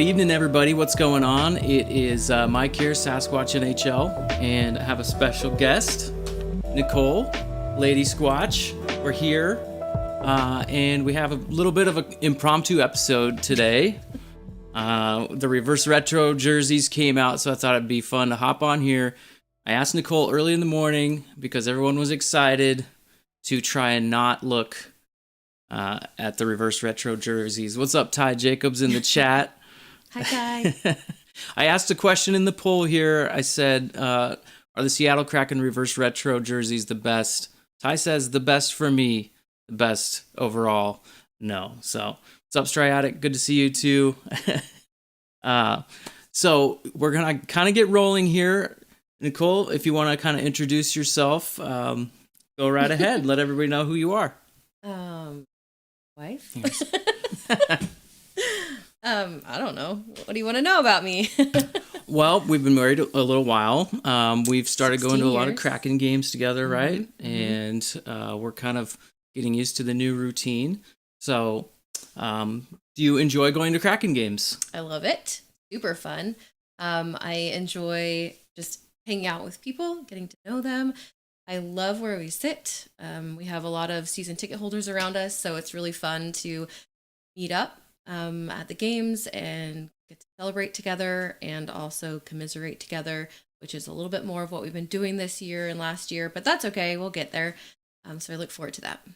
evening, everybody. What's going on? It is Mike here, Sasquatch NHL, and I have a special guest, Nicole, Lady Squatch. We're here, and we have a little bit of an impromptu episode today. The reverse retro jerseys came out, so I thought it'd be fun to hop on here. I asked Nicole early in the morning because everyone was excited to try and not look at the reverse retro jerseys. What's up, Ty Jacobs in the chat? Hi, Ty. I asked a question in the poll here. I said, are the Seattle Kraken reverse retro jerseys the best? Ty says the best for me, the best overall. No. So, what's up, Striatic? Good to see you too. So, we're going to kind of get rolling here. Nicole, if you want to kind of introduce yourself, go right ahead. Let everybody know who you are. Wife? Yes. I don't know. What do you want to know about me? Well, we've been married a little while. We've started going to a lot of years. Kraken games together, right? Mm-hmm. And we're kind of getting used to the new routine. So, do you enjoy going to Kraken games? I love it. Super fun. I enjoy just hanging out with people, getting to know them. I love where we sit. We have a lot of season ticket holders around us, so it's really fun to meet up at the games and get to celebrate together and also commiserate together, which is a little bit more of what we've been doing this year and last year, but that's okay. We'll get there. So I look forward to that.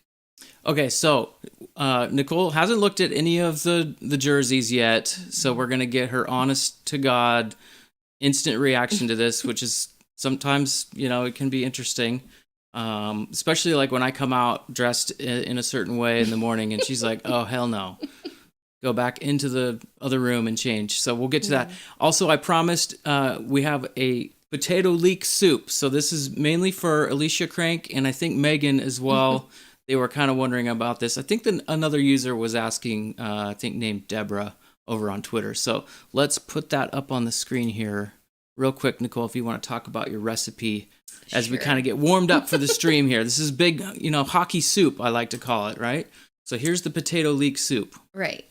Okay, so Nicole hasn't looked at any of the jerseys yet, so we're going to get her honest to God instant reaction to this, which is sometimes, it can be interesting, especially like when I come out dressed in a certain way in the morning and she's like, oh, hell no. Go back into the other room and change. So we'll get to that. Also, I promised we have a potato leek soup. So this is mainly for Alicia Crank and I think Megan as well. They were kind of wondering about this. I think another user was asking, I think named Deborah over on Twitter. So let's put that up on the screen here real quick, Nicole, if you want to talk about your recipe as we kind of get warmed up for the stream here. This is big, hockey soup, I like to call it, right? So here's the potato leek soup. Right.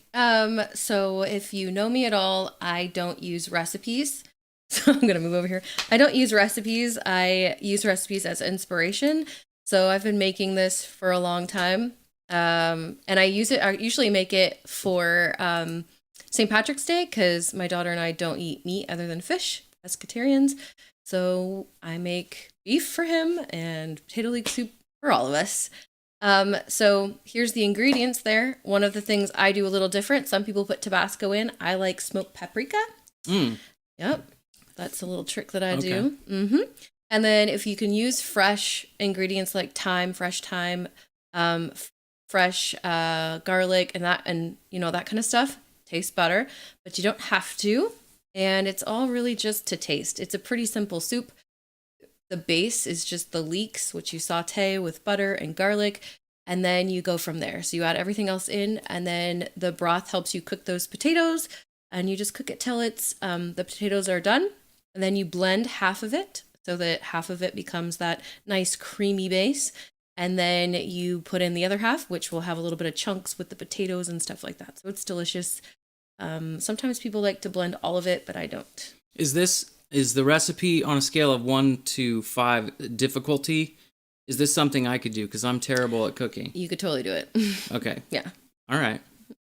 So if you know me at all, I don't use recipes. So I'm going to move over here. I don't use recipes. I use recipes as inspiration. So I've been making this for a long time. And I usually make it for St. Patrick's Day because my daughter and I don't eat meat other than fish, pescatarians. So I make beef for him and potato leek soup for all of us. So here's the ingredients there. One of the things I do a little different. Some people put Tabasco in. I like smoked paprika. Yep. That's a little trick that I do. Mm-hmm. And then if you can use fresh ingredients like fresh thyme, fresh garlic and that kind of stuff, tastes better, but you don't have to. And it's all really just to taste. It's a pretty simple soup. The base is just the leeks, which you saute with butter and garlic, and then you go from there. So you add everything else in, and then the broth helps you cook those potatoes, and you just cook it till the potatoes are done, and then you blend half of it so that half of it becomes that nice creamy base, and then you put in the other half, which will have a little bit of chunks with the potatoes and stuff like that. So it's delicious. Sometimes people like to blend all of it, but I don't. Is the recipe on a scale of 1 to 5 difficulty? Is this something I could do? Because I'm terrible at cooking. You could totally do it. Okay. Yeah. All right.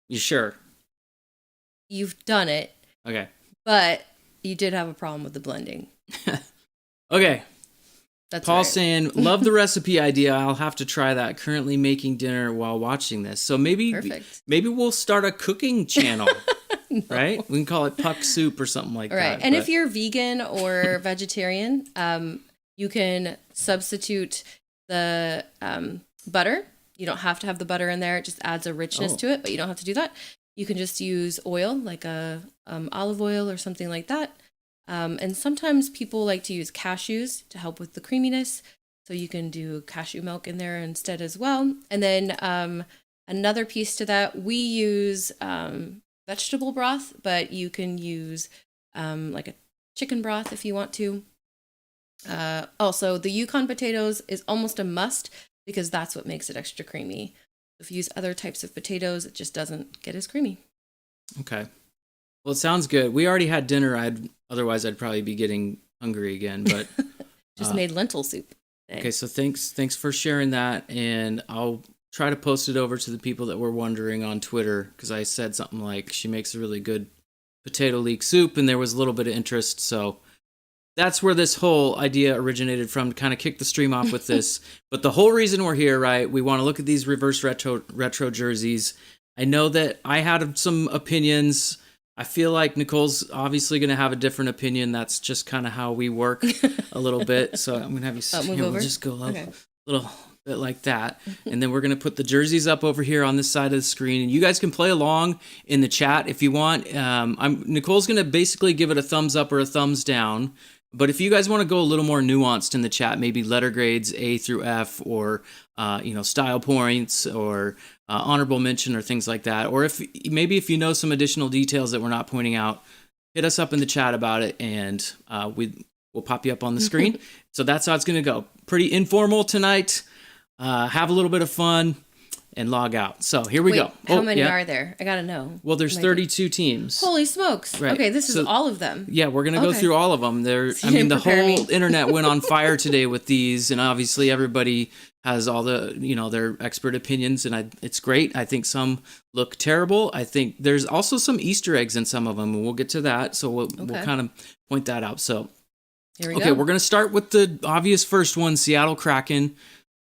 You sure? You've done it. Okay. But you did have a problem with the blending. Okay. That's Paul's right. saying, love the recipe idea. I'll have to try that. Currently making dinner while watching this. So maybe we'll start a cooking channel. No. Right? We can call it Puck Soup or something like that. Right. And if you're vegan or vegetarian, you can substitute the butter. You don't have to have the butter in there. It just adds a richness to it, but you don't have to do that. You can just use oil, like a olive oil or something like that. And sometimes people like to use cashews to help with the creaminess. So you can do cashew milk in there instead as well. And then another piece to that, we use vegetable broth, but you can use like a chicken broth if you want to. Also, the Yukon potatoes is almost a must because that's what makes it extra creamy. If you use other types of potatoes, it just doesn't get as creamy. Okay. Well, it sounds good. We already had dinner. Otherwise I'd probably be getting hungry again. But Just made lentil soup today. okay, so thanks for sharing that, and I'll try to post it over to the people that were wondering on Twitter, because I said something like she makes a really good potato leek soup, and there was a little bit of interest. So that's where this whole idea originated from, to kind of kick the stream off with this. But the whole reason we're here, right? We want to look at these reverse retro jerseys. I know that I had some opinions. I feel like Nicole's obviously going to have a different opinion. That's just kind of how we work a little bit. So I'm going to have you move here. over. We'll just go a little bit like that. And then we're going to put the jerseys up over here on this side of the screen. And you guys can play along in the chat if you want. Nicole's going to basically give it a thumbs up or a thumbs down. But if you guys want to go a little more nuanced in the chat, maybe letter grades A through F, or style points, or honorable mention, or things like that, or if you know some additional details that we're not pointing out, hit us up in the chat about it, and we'll pop you up on the screen. So that's how it's going to go. Pretty informal tonight. Have a little bit of fun and log out. So here we go. How many are there? I gotta know. Well, there's 32 teams. Holy smokes. Right. Okay, this is all of them. Yeah, we're going to go through all of them. The whole internet went on fire today with these, and obviously everybody has all the, their expert opinions, and it's great. I think some look terrible. I think there's also some Easter eggs in some of them, and we'll get to that. So we'll kind of point that out. So here we go. Okay, we're going to start with the obvious first one, Seattle Kraken.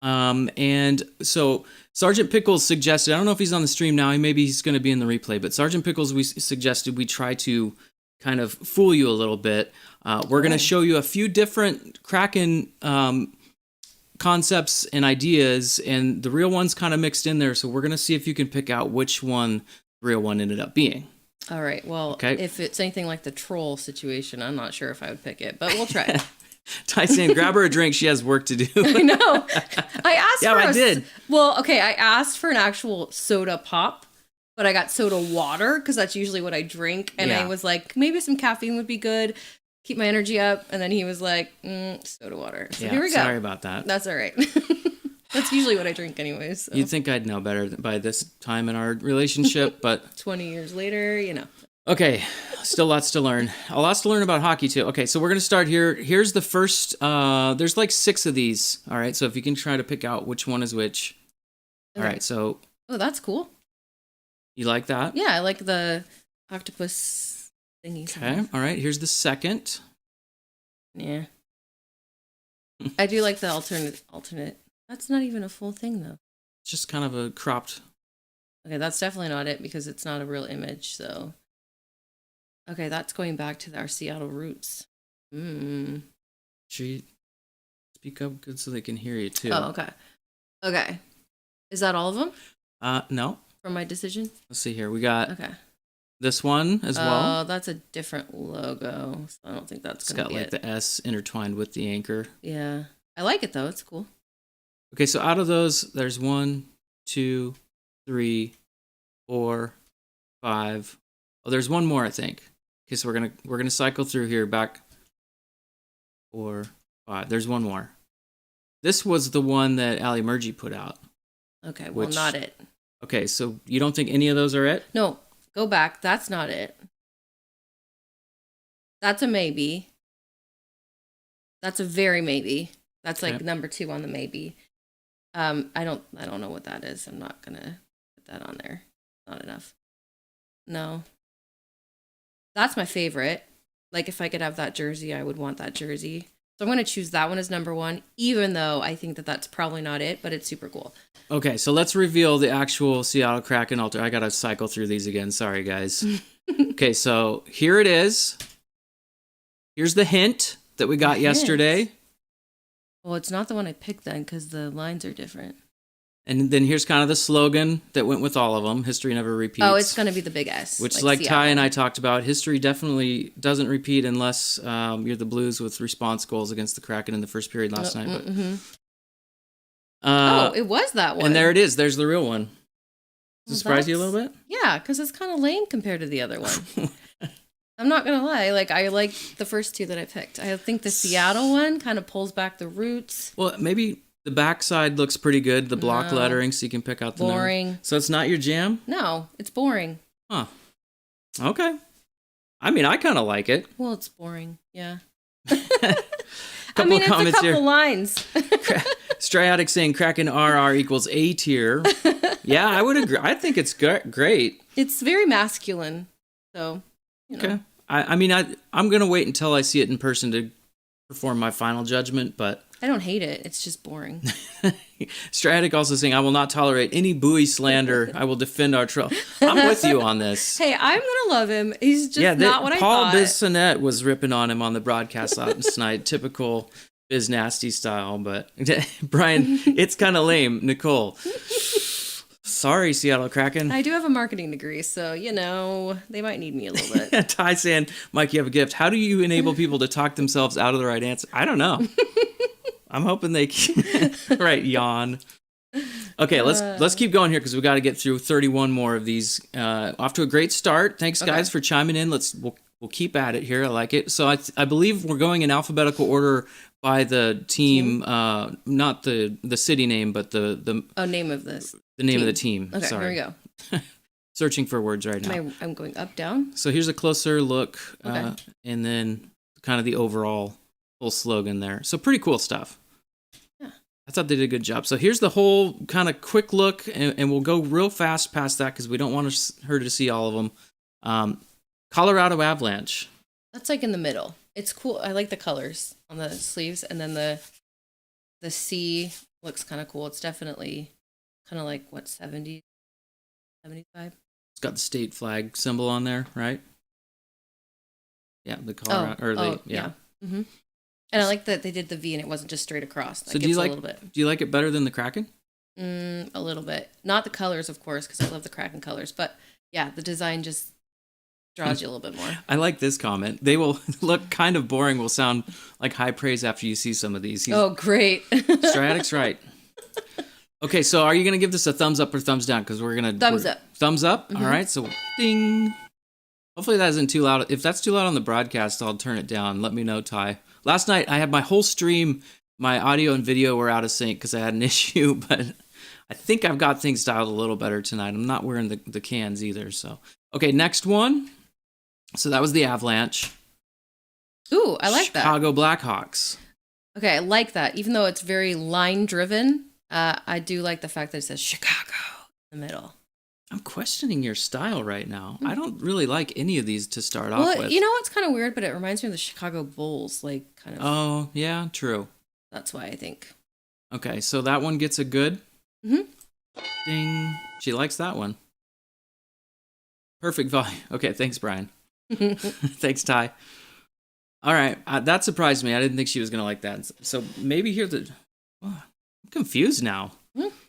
And so Sergeant Pickles suggested, I don't know if he's on the stream now, maybe he's going to be in the replay, but Sergeant Pickles, we suggested we try to kind of fool you a little bit. We're going to show you a few different Kraken concepts and ideas, and the real one's kind of mixed in there, so we're going to see if you can pick out which one the real one ended up being. All right, well, if it's anything like the troll situation, I'm not sure if I would pick it, but we'll try. Tyson, grab her a drink. She has work to do. I know. I asked for I did. Well, okay, I asked for an actual soda pop, but I got soda water because that's usually what I drink. And I was like, maybe some caffeine would be good, keep my energy up. And then he was like, soda water. So here we go. Sorry about that. That's all right. That's usually what I drink anyways. So. You'd think I'd know better by this time in our relationship, but 20 years later, Okay, still lots to learn. Lots to learn about hockey, too. Okay, so we're going to start here. Here's the first, there's like 6 of these, all right? So if you can try to pick out which one is which. Okay. All right, so... Oh, that's cool. You like that? Yeah, I like the octopus thingy. Okay, all right, here's the second. Yeah. I do like the alternate. That's not even a full thing, though. It's just kind of a cropped... Okay, that's definitely not it because it's not a real image, so... Okay, that's going back to our Seattle roots. Should you speak up good so they can hear you, too? Oh, okay. Okay. Is that all of them? No. From my decision? Let's see here. We got this one as well. Oh, that's a different logo. So I don't think that's going to be It's got like the S intertwined with the anchor. Yeah. I like it, though. It's cool. Okay, so out of those, there's 1, 2, 3, 4, 5. Oh, there's one more, I think. Okay, so we're gonna cycle through here back 4, 5. There's one more. This was the one that Ali Murgy put out. Okay, well, not it. Okay, so you don't think any of those are it? No, go back. That's not it. That's a maybe. That's a very maybe. That's like number 2 on the maybe. I don't know what that is. I'm not gonna put that on there. Not enough. No. That's my favorite. Like, if I could have that jersey, I would want that jersey. So I'm going to choose that one as number 1, even though I think that that's probably not it, but it's super cool. Okay, so let's reveal the actual Seattle Kraken altar. I got to cycle through these again. Sorry, guys. Okay, so here it is. Here's the hint that we got yesterday. Well, it's not the one I picked then because the lines are different. And then here's kind of the slogan that went with all of them. History never repeats. Oh, it's going to be the big S. Which, like Ty and I talked about, history definitely doesn't repeat unless you're the Blues with response goals against the Kraken in the first period last night. But, it was that one. And there it is. There's the real one. Does it surprise you a little bit? Yeah, because it's kind of lame compared to the other one. I'm not going to lie. Like, I like the first 2 that I picked. I think the Seattle one kind of pulls back the roots. Well, maybe... The backside looks pretty good. The block lettering, so you can pick out the boring. number. So it's not your jam? No, it's boring. Huh. Okay. I mean, I kind of like it. Well, it's boring. Yeah. Couple it's comments a couple here. lines. Striatic saying Kraken RR equals A tier. Yeah, I would agree. I think it's great. It's very masculine. So, Okay. I mean, I'm going to wait until I see it in person to perform my final judgment, but... I don't hate it. It's just boring. Stratic also saying, I will not tolerate any buoy slander. I will defend our trail. I'm with you on this. Hey, I'm going to love him. He's just not what I Paul thought. Bissonnette was ripping on him on the broadcast last night. Typical Biz Nasty style, but Brian, it's kind of lame. Nicole. Sorry, Seattle Kraken. I do have a marketing degree, so, they might need me a little bit. Ty saying, Mike, you have a gift. How do you enable people to talk themselves out of the right answer? I don't know. I'm hoping they can. Right, yawn. Okay, let's keep going here because we got to get through 31 more of these. Off to a great start. Thanks, guys, for chiming in. We'll keep at it here. I like it. So I believe we're going in alphabetical order by the team. Not the city name, but the name of this. The name of the team. Okay, Sorry. here we go. Searching for words right now. I'm going up, down. So here's a closer look, Okay. and then kind of the overall whole slogan there. So pretty cool stuff. Yeah. I thought they did a good job. So here's the whole kind of quick look, and we'll go real fast past that because we don't want her to see all of them. Colorado Avalanche. That's like in the middle. It's cool. I like the colors on the sleeves, and then the C looks kind of cool. It's definitely kind of like, 70, 75? It's got the state flag symbol on there, right? Yeah, the Colorado, yeah. Mm-hmm. And I like that they did the V and it wasn't just straight across. That So do you like a little bit. Do you like it better than the Kraken? A little bit. Not the colors, of course, because I love the Kraken colors. But yeah, the design just draws you a little bit more. I like this comment. They will look kind of boring, will sound like high praise after you see some of these. Oh, great. Stratic's right. Okay, so are you going to give this a thumbs up or thumbs down? Because we're going to... Thumbs up. Thumbs up? Mm-hmm. All right, so ding. Hopefully that isn't too loud. If that's too loud on the broadcast, I'll turn it down. Let me know, Ty. Last night, I had my whole stream, my audio and video were out of sync because I had an issue, but I think I've got things dialed a little better tonight. I'm not wearing the cans either, so... Okay, next one. So that was the Avalanche. Ooh, I like that. Chicago Blackhawks. Okay, I like that. Even though it's very line-driven, I do like the fact that it says Chicago in the middle. I'm questioning your style right now. I don't really like any of these to start off with. Well, you know what's kind of weird, but it reminds me of the Chicago Bulls, like kind of. Oh, yeah, true. That's why I think. Okay, so that one gets a good. Mm-hmm. Ding. She likes that one. Perfect volume. Okay, thanks, Brian. Thanks, Ty. All right, that surprised me. I didn't think she was going to like that. So maybe here I'm confused now.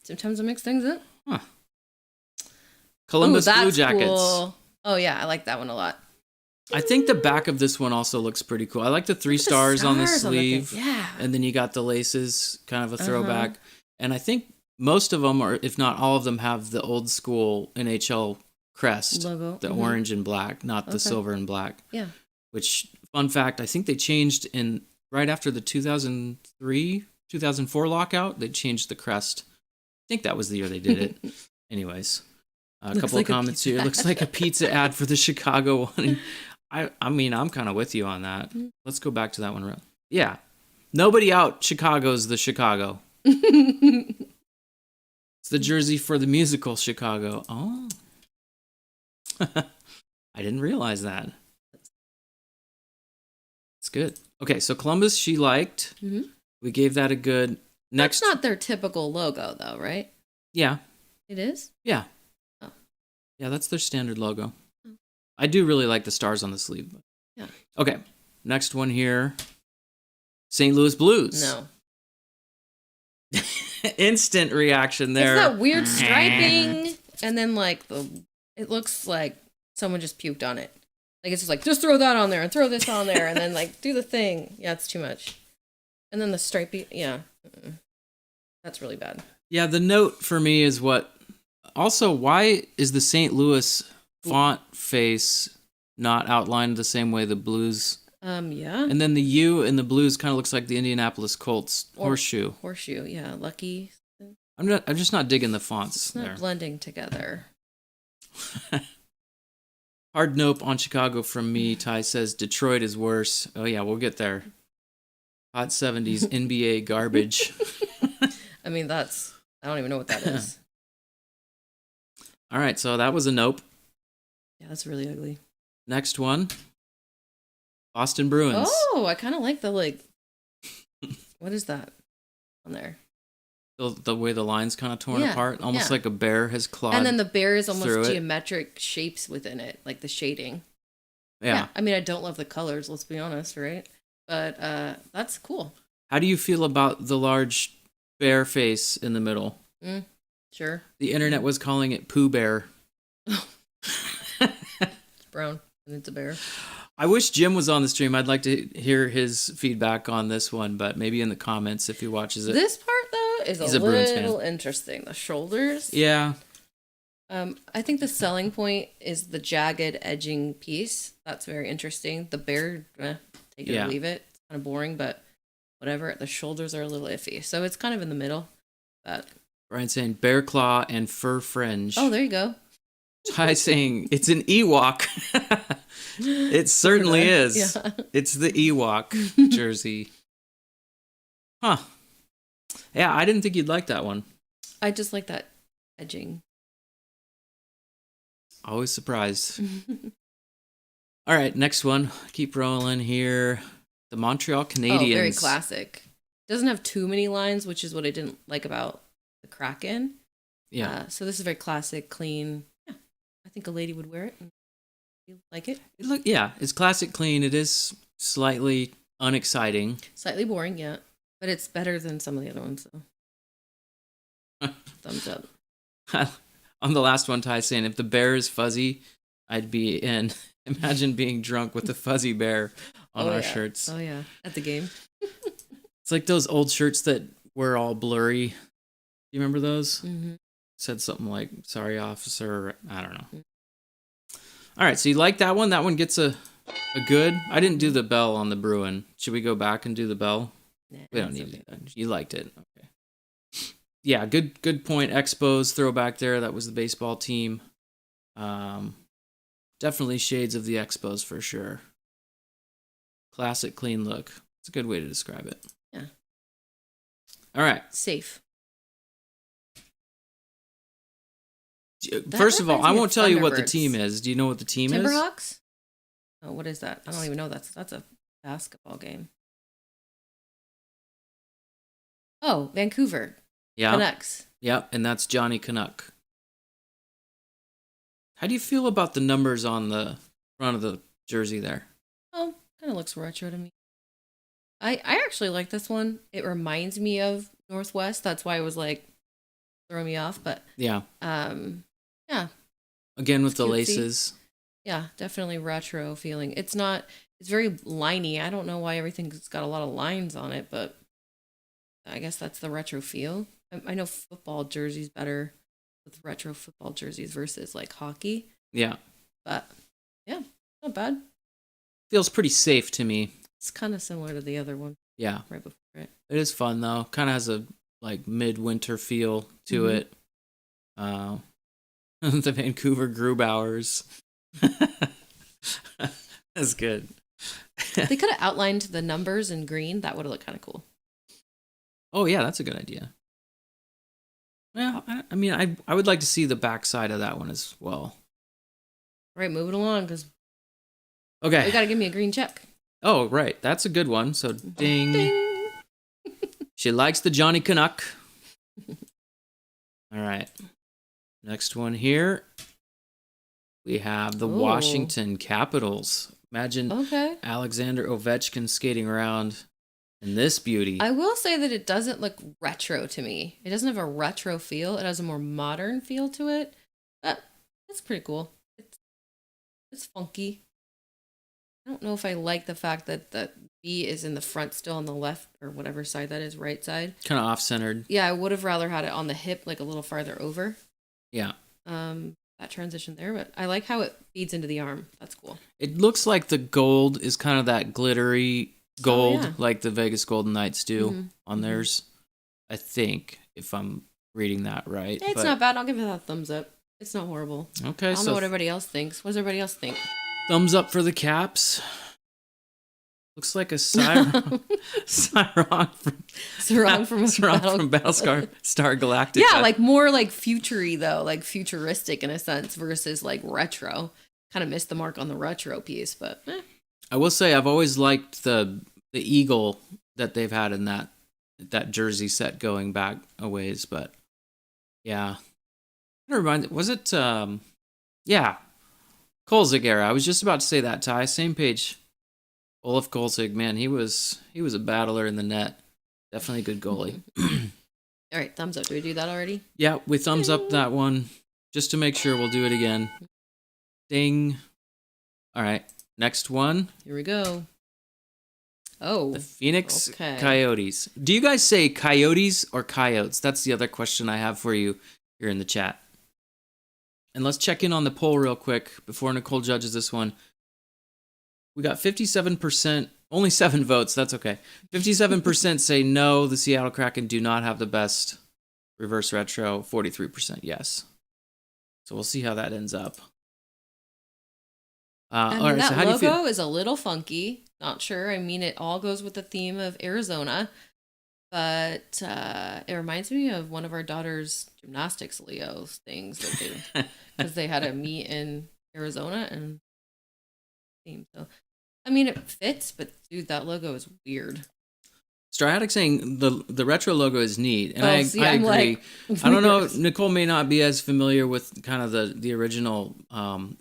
Sometimes I mix things up. Huh. Columbus Blue Jackets. Cool. Oh, yeah, I like that one a lot. I think the back of this one also looks pretty cool. I like the three stars on the sleeve. Yeah. And then you got the laces, kind of a throwback. And I think most of them, or if not all of them, have the old school NHL crest. Logo. The orange and black, not the silver and black. Yeah. Which, fun fact, I think they changed right after the 2004 lockout, they changed the crest. I think that was the year they did it. Anyways, a couple of comments here. Looks like a pizza ad for the Chicago one. I mean, I'm kind of with you on that. Let's go back to that one. Yeah. Nobody out. Chicago's the Chicago. It's the jersey for the musical Chicago. Oh. I didn't realize that. It's good. Okay, so Columbus, she liked. Mm-hmm. We gave that a good... Next. That's not their typical logo, though, right? Yeah. It is? Yeah. Oh. Yeah, that's their standard logo. Oh. I do really like the stars on the sleeve. But... Yeah. Okay, next one here. St. Louis Blues. No. Instant reaction there. It's that weird striping, and then, it looks like someone just puked on it. Like, it's just like, just throw that on there and throw this on there and then, do the thing. Yeah, it's too much. And then the stripey, yeah. That's really bad. Yeah, the note for me is also, why is the St. Louis font face not outlined the same way the Blues? Yeah. And then the U in the Blues kind of looks like the Indianapolis Colts horseshoe. Horseshoe, yeah. Lucky. I'm just not digging the fonts. It's not blending together. Hard nope on Chicago from me. Ty says Detroit is worse. Oh yeah, we'll get there. Hot 70s NBA garbage. I mean, I don't even know what that is. All right, so that was a nope. Yeah, that's really ugly. Next one. Boston Bruins. Oh, I kind of like the, what is that on there? The way the line's kind of torn apart. Almost like a bear has clawed. And then the bear is almost geometric shapes within it, like the shading. Yeah. I mean, I don't love the colors, let's be honest, right? But that's cool. How do you feel about the large bear face in the middle? Sure. The internet was calling it Pooh Bear. It's brown and it's a bear. I wish Jim was on the stream. I'd like to hear his feedback on this one, but maybe in the comments if he watches it. This part, though, is a little interesting. The shoulders. Yeah. I think the selling point is the jagged edging piece. That's very interesting. The bear, take it or leave it. It's kind of boring, but whatever. The shoulders are a little iffy. So it's kind of in the middle. But Brian's saying bear claw and fur fringe. Oh, there you go. Ty saying it's an Ewok. It certainly is. Yeah. It's the Ewok jersey. Huh. Yeah, I didn't think you'd like that one. I just like that edging. Always surprised. All right, next one. Keep rolling here. The Montreal Canadiens. Oh, very classic. Doesn't have too many lines, which is what I didn't like about the Kraken. Yeah. So this is very classic, clean. Yeah, I think a lady would wear it. You like it? It's classic, clean. It is slightly unexciting. Slightly boring, yeah. But it's better than some of the other ones, so. Thumbs up. On the last one, Ty saying, if the bear is fuzzy, I'd be in. Imagine being drunk with a fuzzy bear on our shirts. Oh, yeah. At the game. It's like those old shirts that were all blurry. Do you remember those? Mm-hmm. Said something like, sorry, officer. I don't know. All right, so you like that one? That one gets a good. I didn't do the bell on the Bruin. Should we go back and do the bell? Nah, we don't need it. You liked it. Okay. Yeah, good point. Expos throwback there. That was the baseball team. Definitely shades of the Expos for sure. Classic, clean look. It's a good way to describe it. Yeah. All right. Safe. First of all, I won't tell you what the team is. Do you know what the team is? Timberhawks? Oh, what is that? I don't even know. That's a basketball game. Oh, Vancouver. Yeah. Canucks. Yep, and that's Johnny Canuck. How do you feel about the numbers on the front of the jersey there? Oh, kind of looks retro to me. I actually like this one. It reminds me of Northwest. That's why it was like throwing me off. But yeah. Yeah. Again with the cutesy. laces. Yeah, definitely retro feeling. It's very liney. I don't know why everything's got a lot of lines on it, but I guess that's the retro feel. I know football jerseys better with retro football jerseys versus like hockey. Yeah. But yeah, not bad. Feels pretty safe to me. It's kind of similar to the other one. Yeah. Right before it. It is fun though. Kind of has a like midwinter feel to it. The Vancouver Grubauers. That's good. They could have outlined the numbers in green. That would have looked kind of cool. Oh yeah, that's a good idea. Well, I mean, I would like to see the backside of that one as well. All right, moving along because okay, you got to give me a green check. Oh right, that's a good one. So ding. Ding. She likes the Johnny Canuck. All right. Next one here. We have the Washington Capitals. Imagine Alexander Ovechkin skating around in this beauty. I will say that it doesn't look retro to me. It doesn't have a retro feel. It has a more modern feel to it. But it's pretty cool. It's funky. I don't know if I like the fact that the B is in the front still on the left or whatever side that is, right side. Kind of off-centered. Yeah, I would have rather had it on the hip, like a little farther over. Yeah. That transition there, but I like how it feeds into the arm. That's cool. It looks like the gold is kind of that glittery gold, like the Vegas Golden Knights do on theirs. I think, if I'm reading that right. It's not bad. I'll give it a thumbs up. It's not horrible. Okay, I don't know what everybody else thinks. What does everybody else think? thumbs up for the Caps. Looks like a Cyron from Battlestar Galactica. Yeah, like more like futury though, like futuristic in a sense versus like retro. Kind of missed the mark on the retro piece, but I will say I've always liked the eagle that they've had in that jersey set going back a ways, but yeah. Was it yeah, Kolzig era. I was just about to say that, Ty. Same page. Olaf Kolzig, man, he was a battler in the net. Definitely a good goalie. All right, thumbs up. Did we do that already? Yeah, we thumbs up that one just to make sure. We'll do it again. Ding. All right, next one. Here we go. Oh, the Phoenix Coyotes. Do you guys say Coyotes or Coyotes? That's the other question I have for you here in the chat. And let's check in on the poll real quick before Nicole judges this one. We got 57%, only 7 votes, that's okay. 57% say no, the Seattle Kraken do not have the best reverse retro. 43% yes. So we'll see how that ends up. All right, that so how logo do you feel? Is a little funky. Not sure. I mean, it all goes with the theme of Arizona. But it reminds me of one of our daughter's gymnastics Leo's things that they because they had a meet in Arizona and so I mean it fits, but dude, that logo is weird. Stratic saying the retro logo is neat, and I agree. Like, I don't know. Nicole may not be as familiar with kind of the original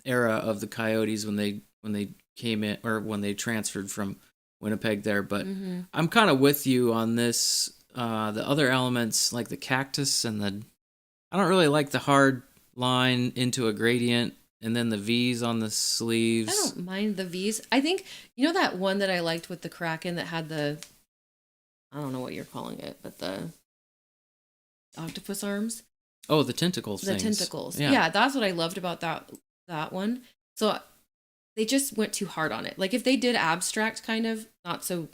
era of the Coyotes when they came in or when they transferred from Winnipeg there, but I'm kind of with you on this. The other elements like the cactus and I don't really like the hard line into a gradient and then the V's on the sleeves. I don't mind the V's. I think, you know that one that I liked with the Kraken that had I don't know what you're calling it, but the octopus arms? Oh, the tentacles. The tentacles. Yeah, that's what I loved about that one. So they just went too hard on it. Like if they did abstract kind of, not so,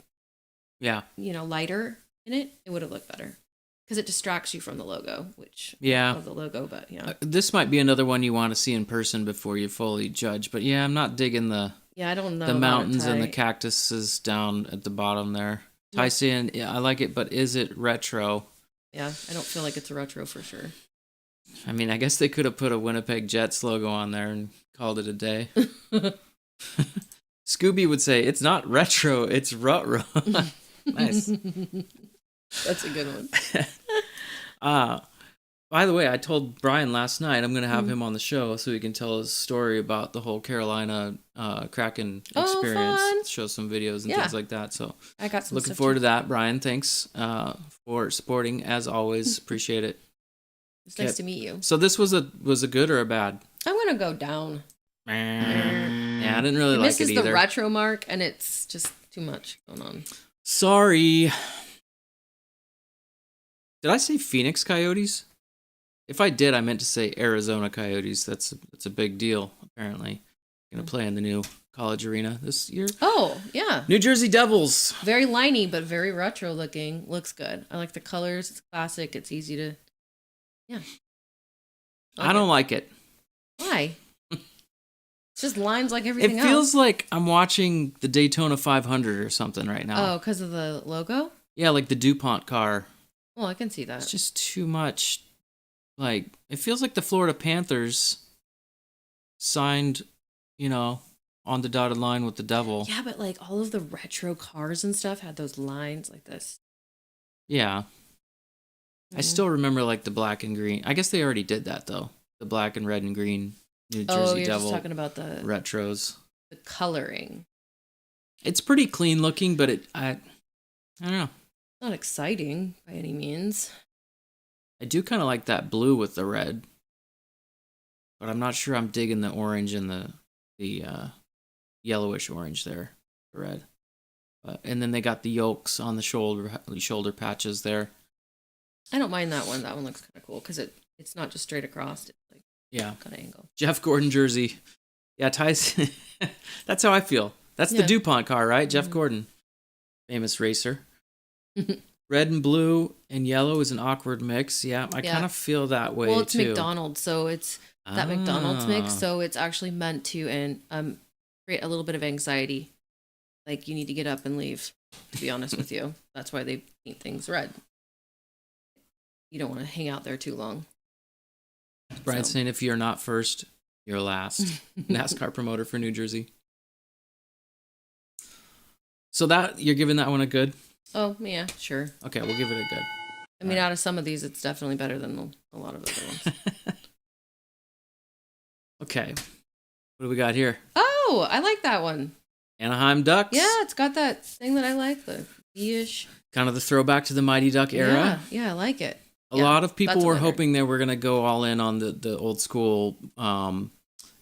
lighter in it, it would have looked better. Because it distracts you from the logo, of the logo, but yeah. This might be another one you want to see in person before you fully judge. But yeah, I'm not digging I don't know the mountains and the cactuses down at the bottom there. Yeah. Ty saying, yeah, I like it, but is it retro? Yeah, I don't feel like it's a retro for sure. I mean, I guess they could have put a Winnipeg Jets logo on there and called it a day. Scooby would say, it's not retro, it's rut-ro. Nice. That's a good one. By the way, I told Brian last night I'm going to have him on the show so he can tell his story about the whole Carolina Kraken experience. Fun. Show some videos and things like that. So I got some looking forward to that, Brian. Thanks for supporting as always. Appreciate it. It's nice to meet you. So this was a good or a bad? I'm going to go down. Yeah, I didn't really like it either. This is the retro mark, and it's just too much going on. Sorry. Did I say Phoenix Coyotes? If I did, I meant to say Arizona Coyotes. That's a big deal, apparently. Going to play in the new college arena this year. Oh, yeah. New Jersey Devils. Very liney, but very retro looking. Looks good. I like the colors. It's classic. It's easy to... Yeah. I don't like it. Why? It's just lines like everything else. It feels like I'm watching the Daytona 500 or something right now. Oh, because of the logo? Yeah, like the DuPont car. Well, I can see that. It's just too much. Like, it feels like the Florida Panthers signed, on the dotted line with the Devil. Yeah, but like all of the retro cars and stuff had those lines like this. Yeah. I still remember like the black and green. I guess they already did that though. The black and red and green New Jersey Devil. Just talking about the retros. The coloring. It's pretty clean looking, but I don't know. Not exciting by any means. I do kind of like that blue with the red, but I'm not sure I'm digging the orange and the yellowish orange there, the red. And then they got the yolks on the shoulder patches there. I don't mind that one. That one looks kind of cool because it's not just straight across. It's like kind of angle. Jeff Gordon jersey. Yeah, Tyson. That's how I feel. That's the DuPont car, right? Jeff Gordon, famous racer. Red and blue and yellow is an awkward mix. Yeah, I kind of feel that way, well, it's too. McDonald's, so it's that McDonald's makes. Ah. So it's actually meant to create a little bit of anxiety. Like you need to get up and leave, to be honest with you. That's why they paint things red. You don't want to hang out there too long. Brian's saying if you're not first, you're last. NASCAR promoter for New Jersey. So that you're giving that one a good? Oh, yeah, sure. Okay, we'll give it a good. I mean, out of some of these, it's definitely better than a lot of other ones. Okay. What do we got here? Oh, I like that one. Anaheim Ducks. Yeah, it's got that thing that I like, the V-ish. Kind of the throwback to the Mighty Duck era. Yeah, I like it. A lot of people were hoping they were going to go all in on the old school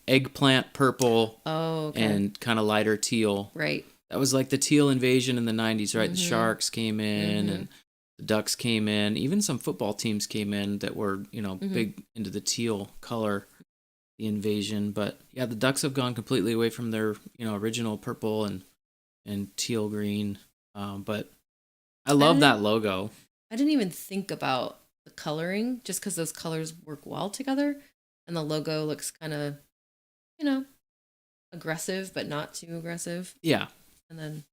eggplant purple and kind of lighter teal. Right. That was like the teal invasion in the 90s, right? The Sharks came in and the Ducks came in. Even some football teams came in that were, big into the teal color, the invasion. But yeah, the Ducks have gone completely away from their, original purple and teal green. But I love that logo. I didn't even think about the coloring just because those colors work well together. And the logo looks kind of, aggressive, but not too aggressive. Yeah. And then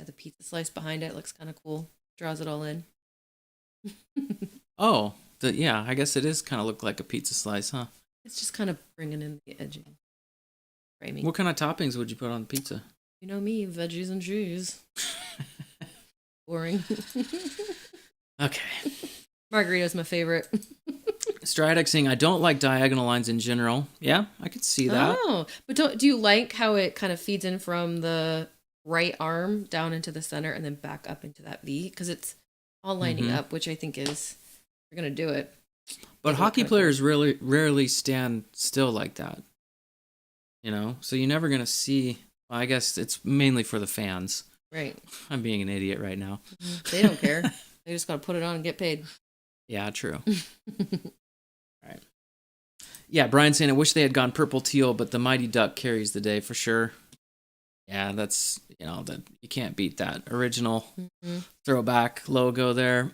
the pizza slice behind it looks kind of cool. Draws it all in. Oh, I guess it is kind of look like a pizza slice, huh? It's just kind of bringing in the edging. Framing. What kind of toppings would you put on the pizza? You know me, veggies and cheese. Boring. Okay. Margarita's my favorite. Stridex saying, I don't like diagonal lines in general. Yeah, I could see that. Oh, but do you like how it kind of feeds in from the right arm down into the center and then back up into that V? Because it's all lining up, which I think is, you're going to do it. But hockey players really rarely stand still like that. So you're never going to see, well, I guess it's mainly for the fans. Right. I'm being an idiot right now. They don't care. They just got to put it on and get paid. Yeah, true. Right. Yeah, Brian's saying, I wish they had gone purple teal, but the Mighty Duck carries the day for sure. Yeah, that's, that you can't beat that original throwback logo there.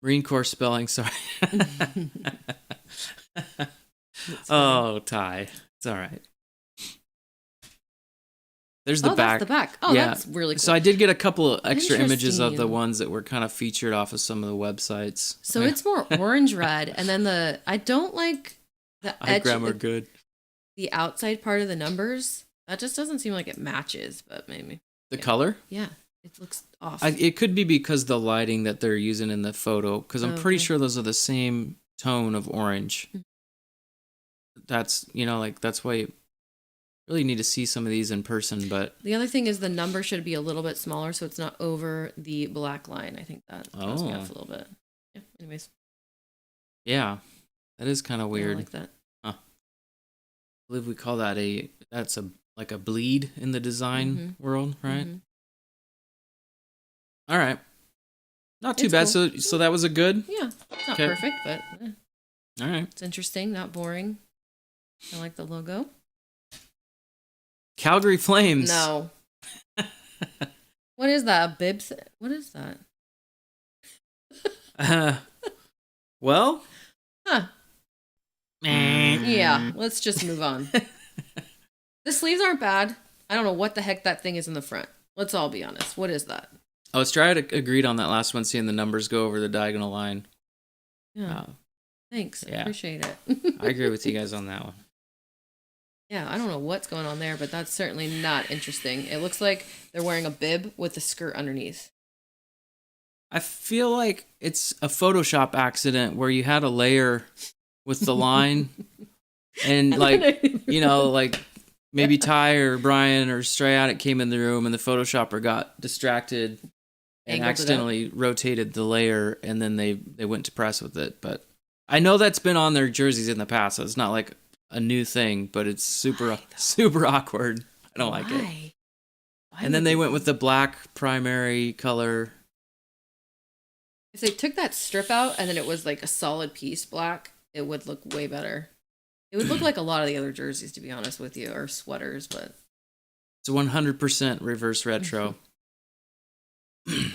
Marine Corps spelling, sorry. Oh, Ty. It's all right. There's the back. That's the back. Oh, yeah. That's really cool. So I did get a couple of extra images of the ones that were kind of featured off of some of the websites. So it's more orange red, and then I don't like the edge. Grammar good. The outside part of the numbers, that just doesn't seem like it matches, but maybe. The color? Yeah, it looks off. It could be because the lighting that they're using in the photo, because I'm pretty sure those are the same tone of orange. That's, that's why you really need to see some of these in person. But the other thing is the number should be a little bit smaller so it's not over the black line. I think that throws me off a little bit. Yeah, anyways. Yeah, that is kind of weird. I like that. Huh. I believe we call that that's like a bleed in the design world, right? All right. Not too bad. Cool. So that was a good? Yeah. It's not perfect, but all right. It's interesting, not boring. I like the logo. Calgary Flames. No. What is that? A bib? What is that? Well. Huh. Yeah, let's just move on. The sleeves aren't bad. I don't know what the heck that thing is in the front. Let's all be honest. What is that? Oh, Stride agreed on that last one, seeing the numbers go over the diagonal line. Yeah. Thanks. I appreciate it. I agree with you guys on that one. Yeah, I don't know what's going on there, but that's certainly not interesting. It looks like they're wearing a bib with a skirt underneath. I feel like it's a Photoshop accident where you had a layer with the line and like maybe Ty or Brian or Stray Addict came in the room and the Photoshopper got distracted and accidentally rotated the layer and then they went to press with it. But I know that's been on their jerseys in the past, so it's not like a new thing, but it's super awkward. I don't like it. Why and then they went with the black primary color. If they took that strip out and then it was like a solid piece black, it would look way better. It would look like a lot of the other jerseys, to be honest with you, or sweaters, but it's 100% reverse retro.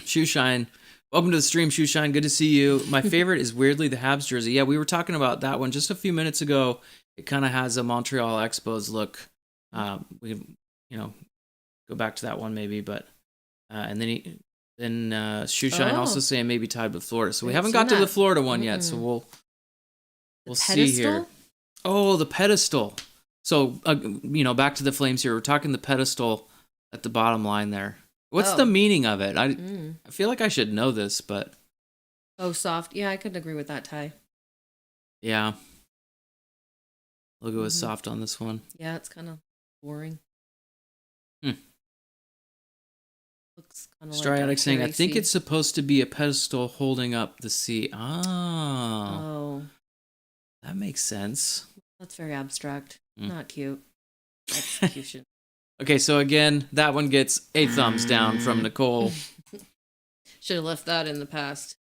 Shoe Shine Welcome to the stream, Shoeshine. Good to see you. My favorite is weirdly the Habs jersey. Yeah, we were talking about that one just a few minutes ago. It kind of has a Montreal Expos look. We go back to that one maybe, but and then Shoeshine also saying maybe tied with Florida. So we haven't got to the Florida one yet. So we'll see here. Oh, the pedestal. So back to the Flames here. We're talking the pedestal at the bottom line there. What's the meaning of it? I feel like I should know this, but... Oh, soft. Yeah, I could agree with that, Ty. Yeah. Logo is soft on this one. Yeah, it's kind of boring. Looks kind of Striatic saying, I think it's supposed to be a pedestal holding up the sea. Oh. That makes sense. That's very abstract. Not cute. Execution. Okay, so again, that one gets a thumbs down from Nicole. Should have left that in the past.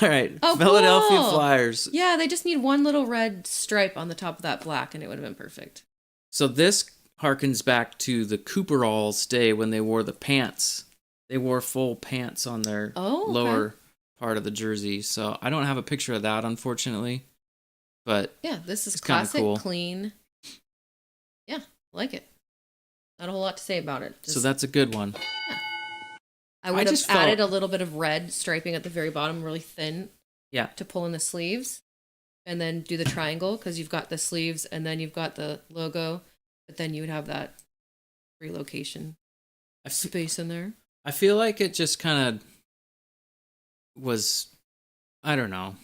All right, Philadelphia cool. Flyers. Yeah, they just need one little red stripe on the top of that black, and it would have been perfect. So this harkens back to the Cooperalls day when they wore the pants. They wore full pants on their lower part of the jersey. So I don't have a picture of that, unfortunately. But yeah, this is classic, cool. Clean. Yeah, I like it. Not a whole lot to say about it. So that's a good one. Yeah. I would have added a little bit of red striping at the very bottom, really thin. Yeah. To pull in the sleeves. And then do the triangle, because you've got the sleeves and then you've got the logo. But then you would have that relocation space in there. I feel like it just kind of was, I don't know.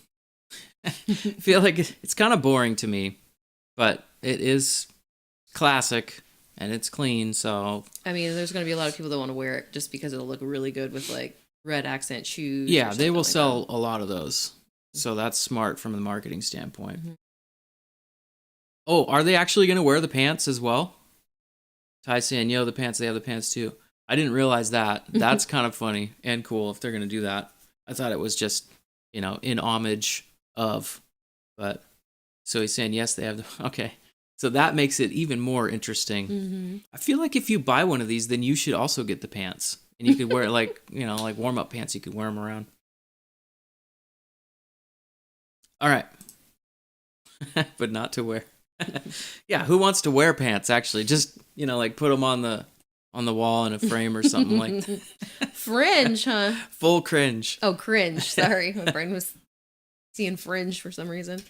I feel like it's kind of boring to me, but it is classic and it's clean, so I mean, there's going to be a lot of people that want to wear it just because it'll look really good with like red accent shoes. Yeah, they will sell a lot of those. So that's smart from the marketing standpoint. Oh, are they actually going to wear the pants as well? Ty saying, yo, the pants, they have the pants too. I didn't realize that. That's kind of funny and cool if they're going to do that. I thought it was just, in homage of, but so he's saying, yes, they have the, okay. So that makes it even more interesting. I feel like if you buy one of these, then you should also get the pants. And you could wear like warm-up pants. You could wear them around. All right. But not to wear. Yeah, who wants to wear pants, actually? Just, like put them on the wall in a frame or something like that. Fringe, huh? Full cringe. Oh, cringe. Sorry. My brain was seeing fringe for some reason.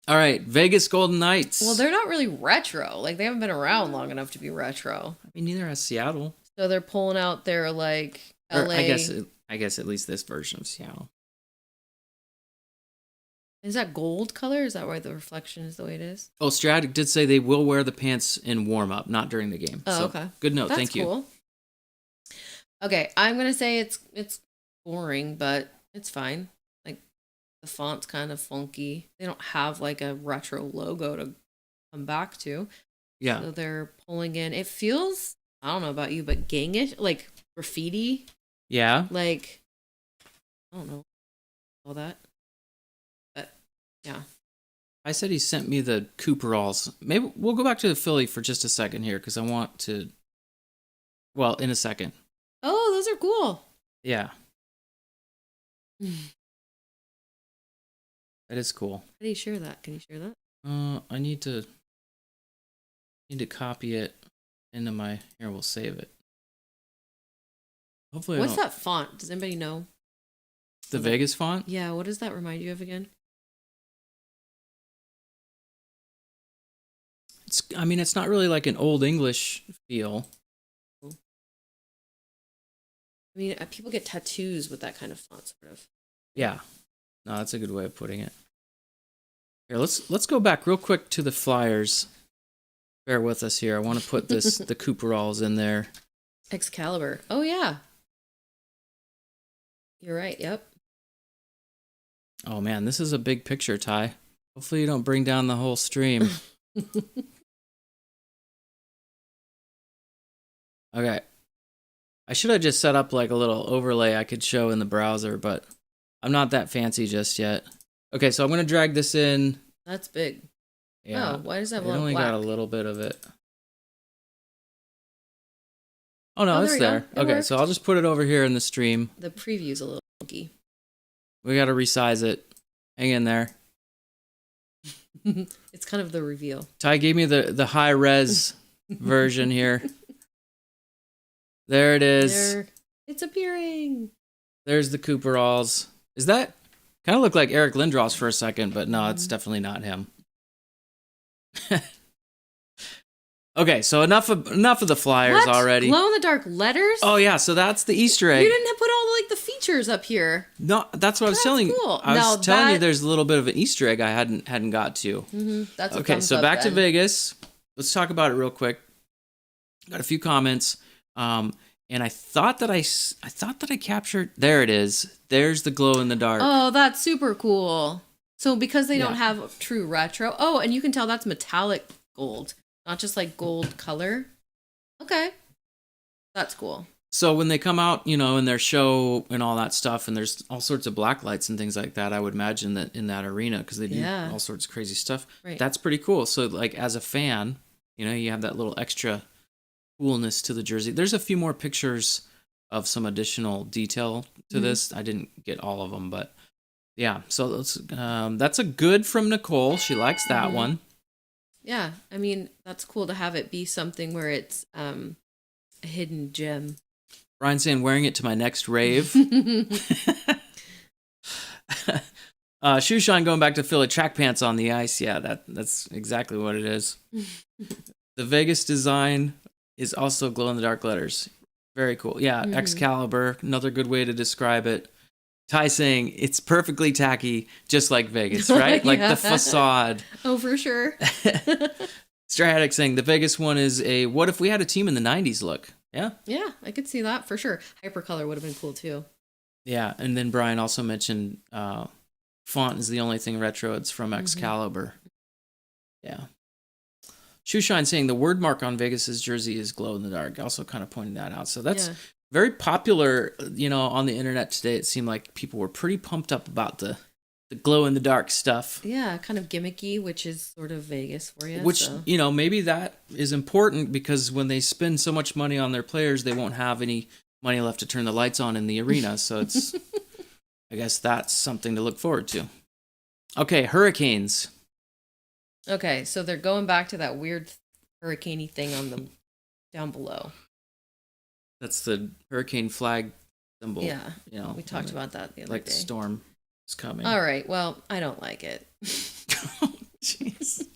All right, Vegas Golden Knights. Well, they're not really retro. Like, they haven't been around long enough to be retro. I mean, neither has Seattle. So they're pulling out their, like, LA. I guess at least this version of Seattle. Is that gold color? Is that why the reflection is the way it is? Oh, Stratic did say they will wear the pants in warm-up, not during the game. Oh, so, okay. Good note. That's Thank you. Cool. Okay, I'm going to say it's boring, but it's fine. Like, the font's kind of funky. They don't have, like, a retro logo to come back to. Yeah. So they're pulling in. It feels, I don't know about you, but gangish, like graffiti. Yeah. Like, I don't know. All that. But, yeah. I said he sent me the Cooperalls. Maybe we'll go back to the Philly for just a second here because I want to. Well, in a second. Oh, those are cool. Yeah. That is cool. How do you share that? Can you share that? I need to copy it into my. Here, we'll save it. Hopefully, what's that font? Does anybody know? The Vegas font? Yeah. What does that remind you of again? It's not really like an old English feel. I mean, people get tattoos with that kind of font, sort of. Yeah. No, that's a good way of putting it. Here, let's go back real quick to the Flyers. Bear with us here. I want to put the Cooperalls in there. Excalibur. Oh, yeah. You're right. Yep. Oh, man, this is a big picture, Ty. Hopefully you don't bring down the whole stream. Okay. I should have just set up like a little overlay I could show in the browser, but I'm not that fancy just yet. Okay, so I'm going to drag this in. That's big. Yeah. Oh, why does that have a lot lot of only black? got a little bit of it. Oh, no, Oh, it's there you there. go. It Okay, worked. so I'll just put it over here in the stream. The preview's a little funky. We got to resize it. Hang in there. It's kind of the reveal. Ty gave me the high res version here. There it is. There, it's appearing. There's the Cooperalls. Is that kind of look like Eric Lindros for a second, but no, it's definitely not him. Okay, so enough of the flyers already. Glow in the dark letters? Oh yeah, so that's the Easter egg. You didn't put all like the features up here. No, that's what I was telling you. Cool. I was Now telling you there's a little bit of an Easter egg I hadn't got to. That's a Okay, thumbs so up back to then. Vegas. Let's talk about it real quick. Got a few comments, and I thought that I captured. There it is. There's the glow in the dark. Oh, that's super cool. So because they don't Yeah. have true retro. Oh, and you can tell that's metallic gold, not just like gold color. Okay. That's cool. So when they come out, in their show and all that stuff, and there's all sorts of black lights and things like that, I would imagine that in that arena, because they do all sorts of crazy stuff. Right. That's pretty cool. So like as a fan, you have that little extra coolness to the jersey. There's a few more pictures of some additional detail to this. I didn't get all of them, but yeah. So that's a good from Nicole. She likes that one. Yeah, I mean, that's cool to have it be something where it's a hidden gem. Brian saying wearing it to my next rave. Shoe shine going back to Philly. Track pants on the ice. Yeah, that's exactly what it is. The Vegas design is also glow in the dark letters. Very cool. Yeah, Excalibur. Another good way to describe it. Ty saying it's perfectly tacky, just like Vegas, right? Like the facade. Oh, for sure. Strahatic saying the Vegas one is a what if we had a team in the 90s look? Yeah. Yeah, I could see that for sure. Hypercolor would have been cool too. Yeah, and then Brian also mentioned font is the only thing retro. It's from Excalibur. Yeah. Shoeshine saying the word mark on Vegas's jersey is glow in the dark. Also kind of pointing that out. So that's very popular, on the internet today. It seemed like people were pretty pumped up about the glow in the dark stuff. Yeah, kind of gimmicky, which is sort of Vegas for you. Which, maybe that is important because when they spend so much money on their players, they won't have any money left to turn the lights on in the arena. So it's, I guess that's something to look forward to. Okay, Hurricanes. Okay, so they're going back to that weird hurricane-y thing on the down below. That's the hurricane flag symbol. Yeah, we talked about that the other like day. the storm is coming. All right, well, I don't like it. Jeez.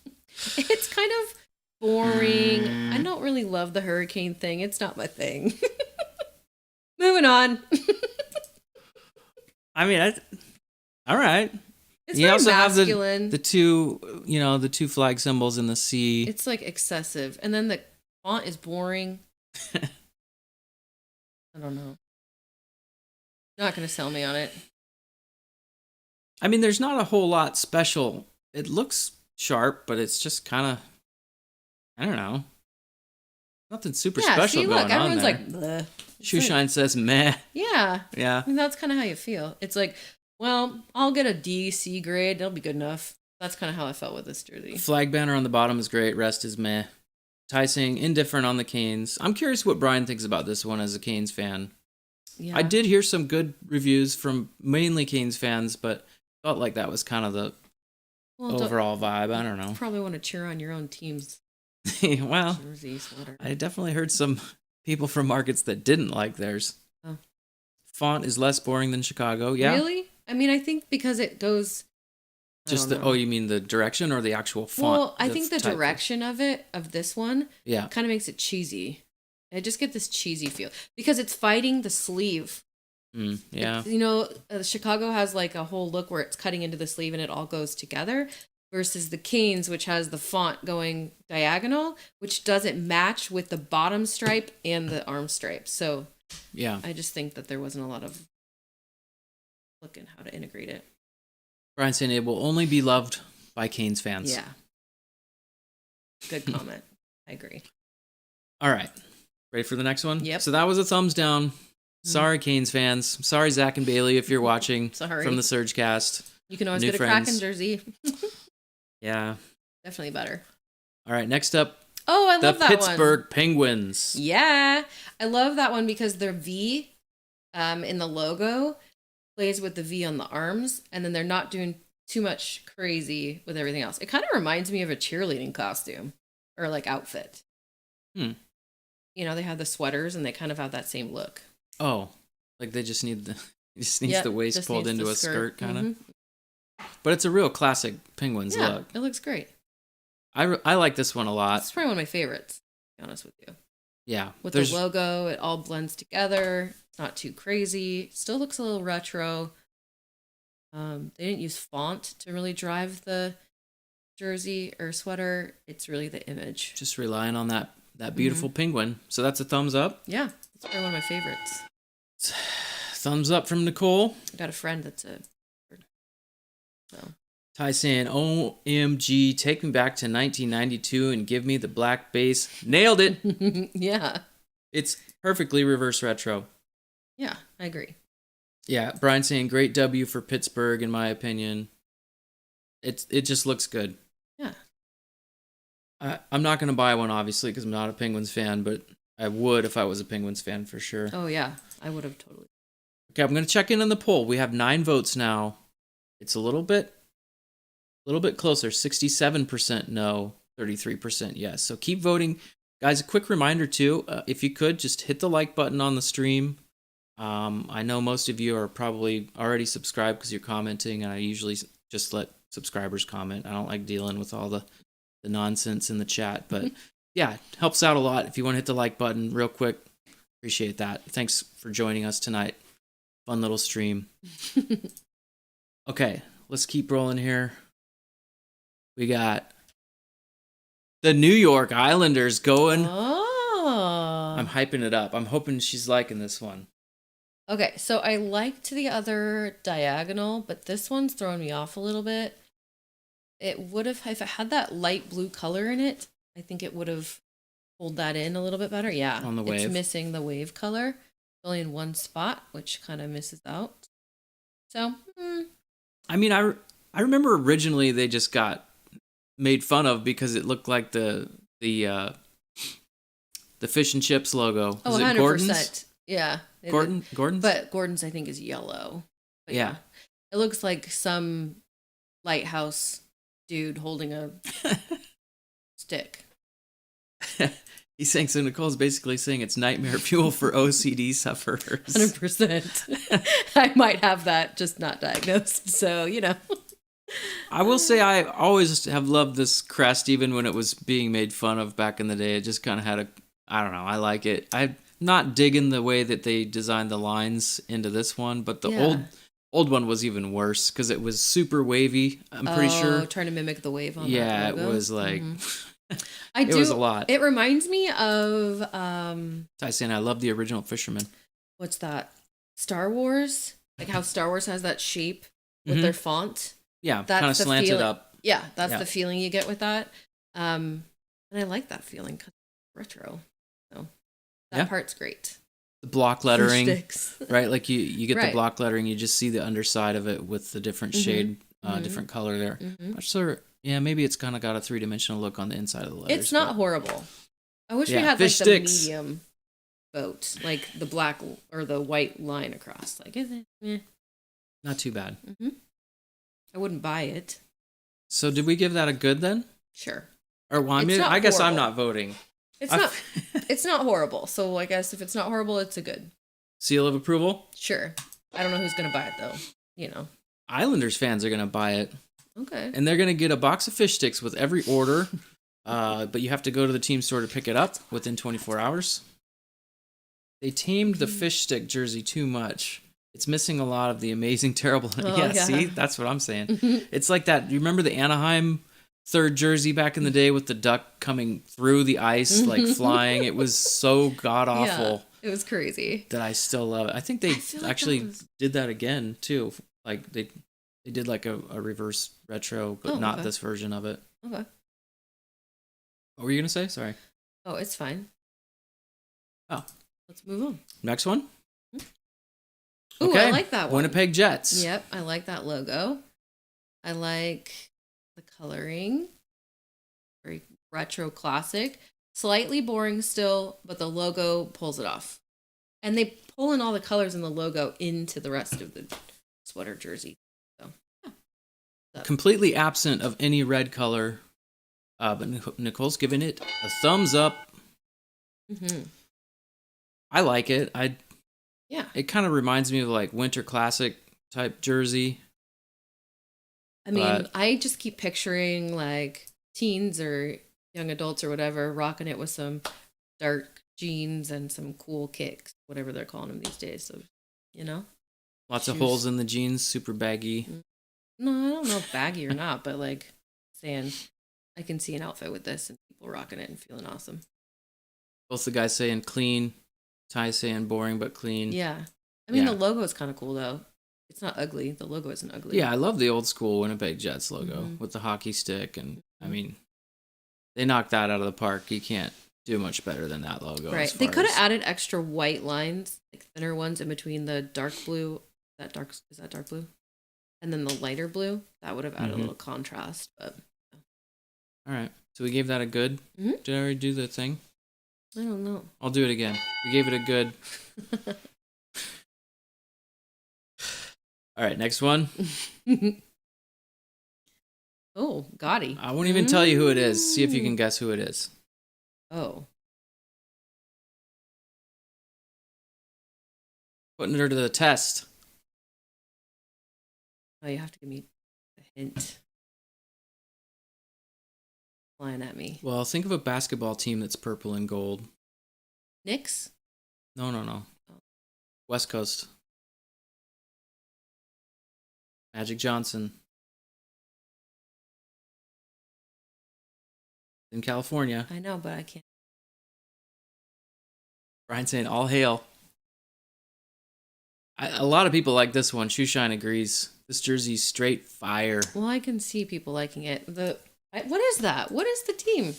It's kind of boring. I don't really love the hurricane thing. It's not my thing. Moving on. I mean, all right. It's you very also masculine. have the two, the two flag symbols in the sea. It's like excessive. And then the font is boring. I don't know. You're not going to sell me on it. I mean, there's not a whole lot special. It looks sharp, but it's just kind of, I don't know. Nothing super special see, going look, on everyone's there. like, bleh. Shoeshine says, meh. Yeah. Yeah. I mean, that's kind of how you feel. It's like, well, I'll get a D, C grade. That'll be good enough. That's kind of how I felt with this jersey. Flag banner on the bottom is great. Rest is meh. Ty saying indifferent on the Canes. I'm curious what Brian thinks about this one as a Canes fan. Yeah. I did hear some good reviews from mainly Canes fans, but felt like that was kind of the overall vibe. I don't know. Probably want to cheer on your own team's well, jersey, sweater. I definitely heard some people from markets that didn't like theirs. Oh. Font is less boring than Chicago. Yeah. Really? I mean, I think because it goes... Just you mean the direction or the actual font? Well, I think the direction of this one, kind of makes it cheesy. I just get this cheesy feel because it's fighting the sleeve. Yeah. Chicago has like a whole look where it's cutting into the sleeve and it all goes together versus the Canes, which has the font going diagonal, which doesn't match with the bottom stripe and the arm stripe. So yeah, I just think that there wasn't a lot of looking how to integrate it. Brian saying it will only be loved by Canes fans. Yeah. Good comment. I agree. All right. Ready for the next one? Yep. So that was a thumbs down. Sorry, Canes fans. Sorry, Zach and Bailey, if you're watching from the Surgecast. You can always New get a friends. Kraken jersey. Yeah. Definitely better. All right. Next up, Oh, I the love that Pittsburgh Penguins. Yeah, I love that one because their V in the logo plays with the V on the arms, and then they're not doing too much crazy with everything else. It kind of reminds me of a cheerleading costume or like outfit. You know, they have the sweaters and they kind of have that same look. Oh, like they just need the waist pulled into a skirt kind of. But it's a real classic Penguins look. It looks great. I like this one a lot. It's probably one of my favorites, to be honest with you. Yeah. With the logo, it all blends together. It's not too crazy. Still looks a little retro. They didn't use font to really drive the jersey or sweater. It's really the image. Just relying on that beautiful penguin. So that's a thumbs up. Yeah, it's probably one of my favorites. Thumbs up from Nicole. I got a friend that's a... So. Ty saying, OMG, take me back to 1992 and give me the black base. Nailed it. Yeah. It's perfectly reverse retro. Yeah, I agree. Yeah, Brian saying, great W for Pittsburgh, in my opinion. It just looks good. Yeah. I'm not going to buy one, obviously, because I'm not a Penguins fan, but I would if I was a Penguins fan for sure. Oh, yeah. I would have totally. Okay, I'm going to check in on the poll. We have 9 votes now. It's a little bit closer. 67% no, 33% yes. So keep voting. Guys, a quick reminder, too. If you could, just hit the like button on the stream. I know most of you are probably already subscribed because you're commenting, and I usually just let subscribers comment. I don't like dealing with all the nonsense in the chat, but yeah, it helps out a lot. If you want to hit the like button real quick, appreciate that. Thanks for joining us tonight. Fun little stream. Okay, let's keep rolling here. We got the New York Islanders going. Oh. I'm hyping it up. I'm hoping she's liking this one. Okay, so I liked the other diagonal, but this one's throwing me off a little bit. It would have, if it had that light blue color in it, I think it would have pulled that in a little bit better. Yeah, on the wave. It's missing the wave color. Only in one spot, which kind of misses out. So, I mean, I remember originally they just got made fun of because it looked like the fish and chips logo. Oh, 100%. Gordon's? Yeah. Gordon's? But Gordon's, I think, is yellow. But yeah. It looks like some lighthouse dude holding a stick. He's saying, so Nicole's basically saying it's nightmare fuel for OCD sufferers. 100%. I might have that, just not diagnosed. So, you know. I will say I always have loved this crest, even when it was being made fun of back in the day. It just kind of had I don't know, I like it. I'm not digging the way that they designed the lines into this one, but the old one was even worse because it was super wavy, I'm pretty sure. Trying to mimic the wave on that logo. It was like... It was a lot. It reminds me of... I saying I love the original Fisherman. What's that? Star Wars? Like how Star Wars has that shape with their font? Yeah, kind of slanted up. Yeah, that's the feeling you get with that. And I like that feeling because it's retro. So that part's great. The block lettering, right? Like you get the block lettering, you just see the underside of it with the different shade, different color there. So, yeah, maybe it's kind of got a 3-dimensional look on the inside of the letters. It's not horrible. I wish we had like the medium boat, like the black or the white line across. Like, is it? Not too bad. I wouldn't buy it. So did we give that a good then? Sure. Or well, I guess I'm not voting. It's not horrible. So I guess if it's not horrible, it's a good. Seal of approval? Sure. I don't know who's going to buy it though. You know. Islanders fans are going to buy it. Okay. And they're going to get a box of fish sticks with every order. But you have to go to the team store to pick it up within 24 hours. They tamed the fish stick jersey too much. It's missing a lot of the amazing, terrible. See, that's what I'm saying. It's like that. You remember the Anaheim third jersey back in the day with the duck coming through the ice, like flying? It was so god awful. Yeah, it was crazy. That I still love it. I think they actually did that again too. Like they did like a reverse retro, but not this version of it. Okay. What were you gonna say? Sorry. Oh, it's fine. Oh, let's move on. Next one. Ooh, okay. I like that one. Winnipeg Jets. Yep, I like that logo. I like the coloring. Very retro classic. slightly boring still, but the logo pulls it off. And they pull in all the colors in the logo into the rest of the sweater jersey. So, yeah. Completely absent of any red color. But Nicole's giving it a thumbs up. Mm-hmm. I like it. Yeah. It kind of reminds me of like Winter Classic type jersey. I mean, I just keep picturing like teens or young adults or whatever rocking it with some dark jeans and some cool kicks, whatever they're calling them these days. So, Lots of holes in the jeans, super baggy. No, I don't know if baggy or not, but like saying I can see an outfit with this and people rocking it and feeling awesome. Both the guys saying clean, Ty saying boring but clean. Yeah. I mean, the logo is kind of cool though. It's not ugly. The logo isn't ugly. Yeah, I love the old school Winnipeg Jets logo with the hockey stick. And I mean, they knocked that out of the park. You can't do much better than that logo. Right. They could have added extra white lines, like thinner ones in between the dark blue. Is that dark blue? And then the lighter blue. That would have added a little contrast. But all right. So we gave that a good. Mm-hmm. Did I already do the thing? I don't know. I'll do it again. We gave it a good. All right, next one. Oh, Gotti. I won't even tell you who it is. See if you can guess who it is. Oh. Putting her to the test. Oh, you have to give me a hint. Flying at me. Well, think of a basketball team that's purple and gold. Knicks? No. Oh. West Coast. Magic Johnson. In California. I know, but I can't. Brian saying all hail. A lot of people like this one. Shoeshine agrees. This jersey's straight fire. Well, I can see people liking it. What is that? What is the team?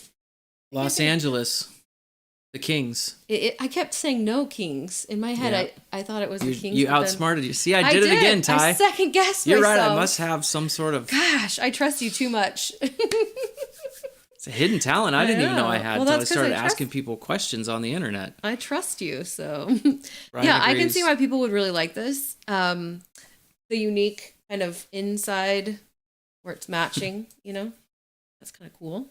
Los Angeles. The Kings. I kept saying no Kings. In my head, Yeah. I thought it was the Kings. You outsmarted you. See, I did it again, Ty. I second guessed You're myself. right. I must have some sort of... Gosh, I trust you too much. It's a hidden talent I didn't even know I had until I started asking people questions on the internet. I trust you, so... Brian yeah, agrees. I can see why people would really like this. The unique kind of inside where it's matching, That's kind of cool.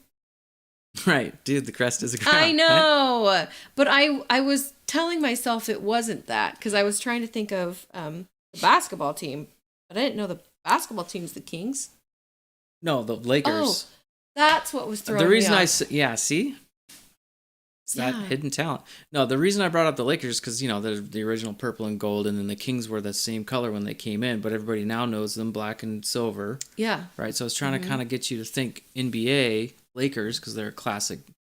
Right. Dude, the crest is a crown. I know. But I was telling myself it wasn't that because I was trying to think of the basketball team, but I didn't know the basketball team's the Kings. No, the Lakers. Oh, that's what was throwing the reason me I off. Yeah, see? It's that hidden talent. No, the reason I brought up the Lakers because, the original purple and gold, and then the Kings were the same color when they came in, but everybody now knows them black and silver. Yeah. Right? So I was trying to kind of get you to think NBA Lakers because they're a classic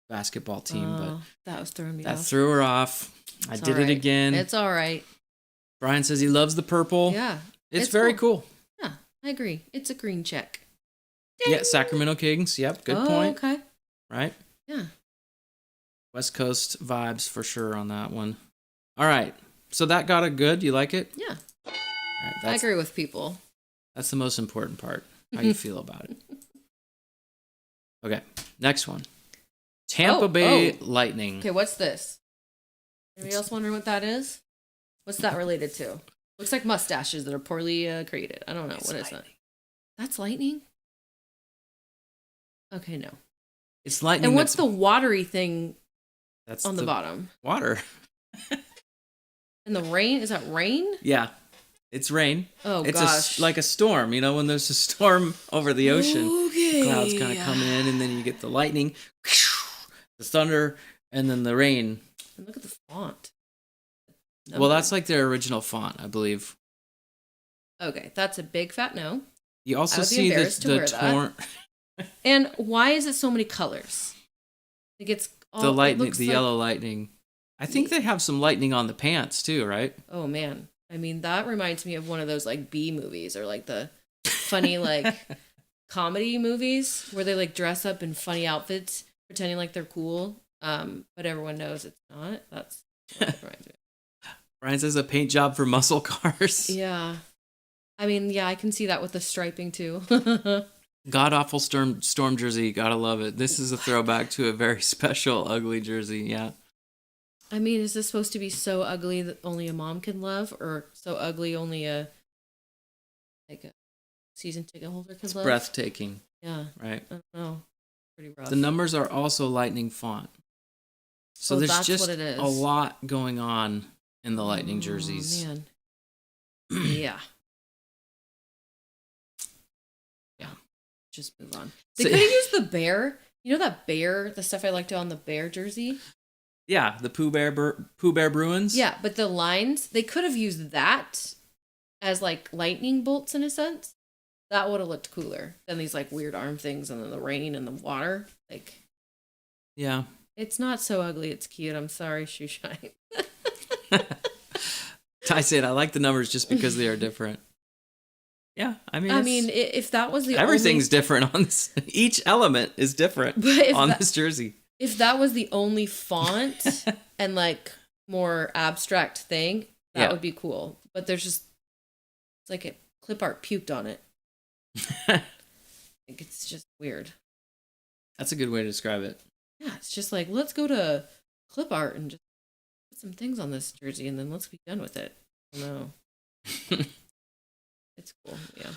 basketball team, but that was throwing me that off. threw her off. I did it again. It's all right. Brian says he loves the purple. Yeah. It's very cool. Yeah, I agree. It's a green check. Ding! Yeah, Sacramento Kings. Yep, good point. Okay. Right? Yeah. West Coast vibes for sure on that one. All right. So that got a good. You like it? Yeah. All right, I agree with people. That's the most important part. How you feel about it. Okay. Next one. Tampa Bay Lightning. Okay, what's this? Anybody else wondering what that is? What's that related to? Looks like mustaches that are poorly created. I don't know. What is that? That's lightning? Okay, no. It's lightning. And what's the watery thing that's on the bottom? Water. And the rain? Is that rain? Yeah. It's rain. Oh, it's gosh. like a storm. When there's a storm over the ocean, okay. clouds kind of come in, and then you get the lightning, the thunder, and then the rain. And look at the font. Well, that's like their original font, I believe. Okay, that's a big fat no. You also see the torn. And why is it so many colors? Like it's all the lightning, the yellow lightning. I think they have some lightning on the pants too, right? Oh man, I mean that reminds me of one of those like B movies or like the funny like comedy movies where they like dress up in funny outfits, pretending like they're cool, but everyone knows it's not. That's what it reminds me of. Ryan says a paint job for muscle cars. Yeah, I mean, yeah, I can see that with the striping too. God awful storm jersey. Gotta love it. This is a throwback to a very special ugly jersey. Yeah. I mean, is this supposed to be so ugly that only a mom can love, or so ugly only a season ticket holder can It's love? breathtaking. Yeah. Right. I don't know. Pretty rough. The numbers are also Lightning font. So there's that's just what it is. a lot going on in the Lightning jerseys. Man. Yeah. Yeah. Just move on. They could have used the bear. You know that bear, the stuff I liked on the bear jersey? Yeah, the Pooh Bear Bruins. Yeah, but the lines, they could have used that as like lightning bolts in a sense. That would have looked cooler than these like weird arm things and then the rain and the water. Like, yeah. It's not so ugly. It's cute. I'm sorry, Shoeshine. I said I like the numbers just because they are different. Yeah, I mean, if that was the everything's different on this. Each element is different on this jersey. If that was the only font and like more abstract thing, that would be cool. But there's just it's like a clip art puked on it. It's just weird. That's a good way to describe it. Yeah, it's just like let's go to clip art and just put some things on this jersey and then let's be done with it. No. It's cool, yeah.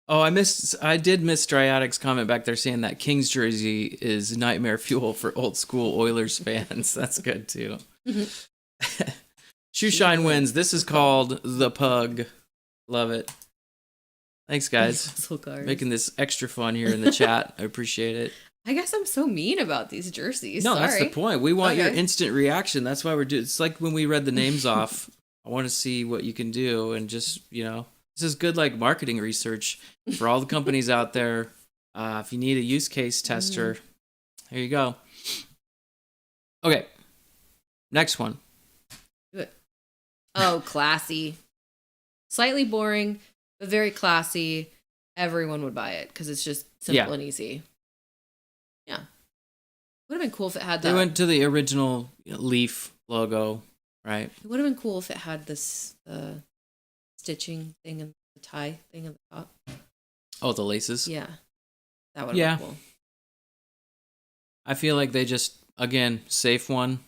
Oh, I did miss Dryatic's comment back there saying that Kings jersey is nightmare fuel for old school Oilers fans. That's good too. Shoeshine wins. This is called the Pug. Love it. Thanks, guys. Making this extra fun here in the chat. I appreciate it. I guess I'm so mean about these jerseys. No, Sorry. That's the point. We want your instant reaction. That's why we're doing. It's like when we read the names off. I want to see what you can do, and just this is good like marketing research for all the companies out there. If you need a use case tester, here you go. Okay, next one. Do it. Oh, classy. Slightly boring, but very classy. Everyone would buy it because it's just simple and easy. Yeah. Would have been cool if it had that. They went to the original Leaf logo, right? It would have been cool if it had this stitching thing and the tie thing at the top. Oh, the laces? Yeah. That would have been cool. I feel like they just, again, safe one.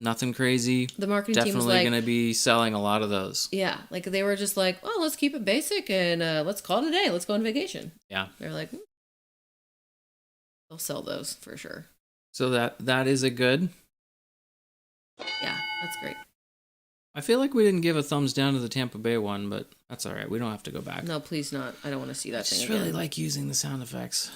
Nothing crazy. The marketing team was definitely going to be selling a lot of those. Yeah, like they were just like, oh, let's keep it basic and let's call it a day. Let's go on vacation. Yeah. They're like, they'll sell those for sure. So that is a good. Yeah, that's great. I feel like we didn't give a thumbs down to the Tampa Bay one, but that's all right. We don't have to go back. No, please not. I don't want to see that thing I again. really like using the sound effects.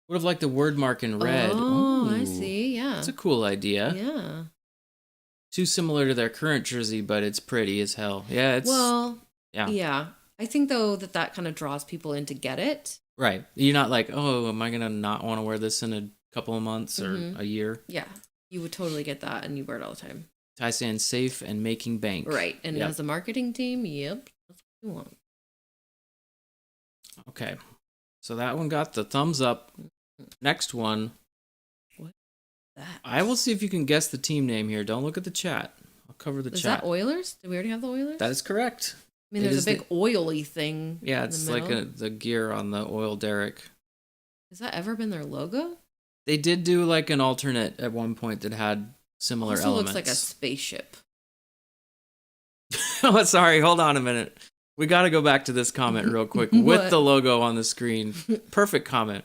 Would have liked the word mark in red. Oh, Ooh, I see. Yeah. That's a cool idea. Yeah. Too similar to their current jersey, but it's pretty as hell. Yeah, it's... Well, yeah. Yeah. I think, though, that kind of draws people in to get it. Right. You're not like, oh, am I going to not want to wear this in a couple of months or a year? Yeah. You would totally get that, and you wear it all the time. Ty saying safe and making bank. Right. And as a marketing team, yep, that's what you want. Okay. So that one got the thumbs up. Next one. What? That? I will see if you can guess the team name here. Don't look at the chat. I'll cover the chat. Is that Oilers? Did we already have the Oilers? That is correct. I mean, there's a big oily thing. Yeah, it's like the gear on the oil derrick. Has that ever been their logo? They did do like an alternate at one point that had similar also elements. looks like a spaceship. Oh, sorry. Hold on a minute. We got to go back to this comment real quick with the logo on the screen. Perfect comment.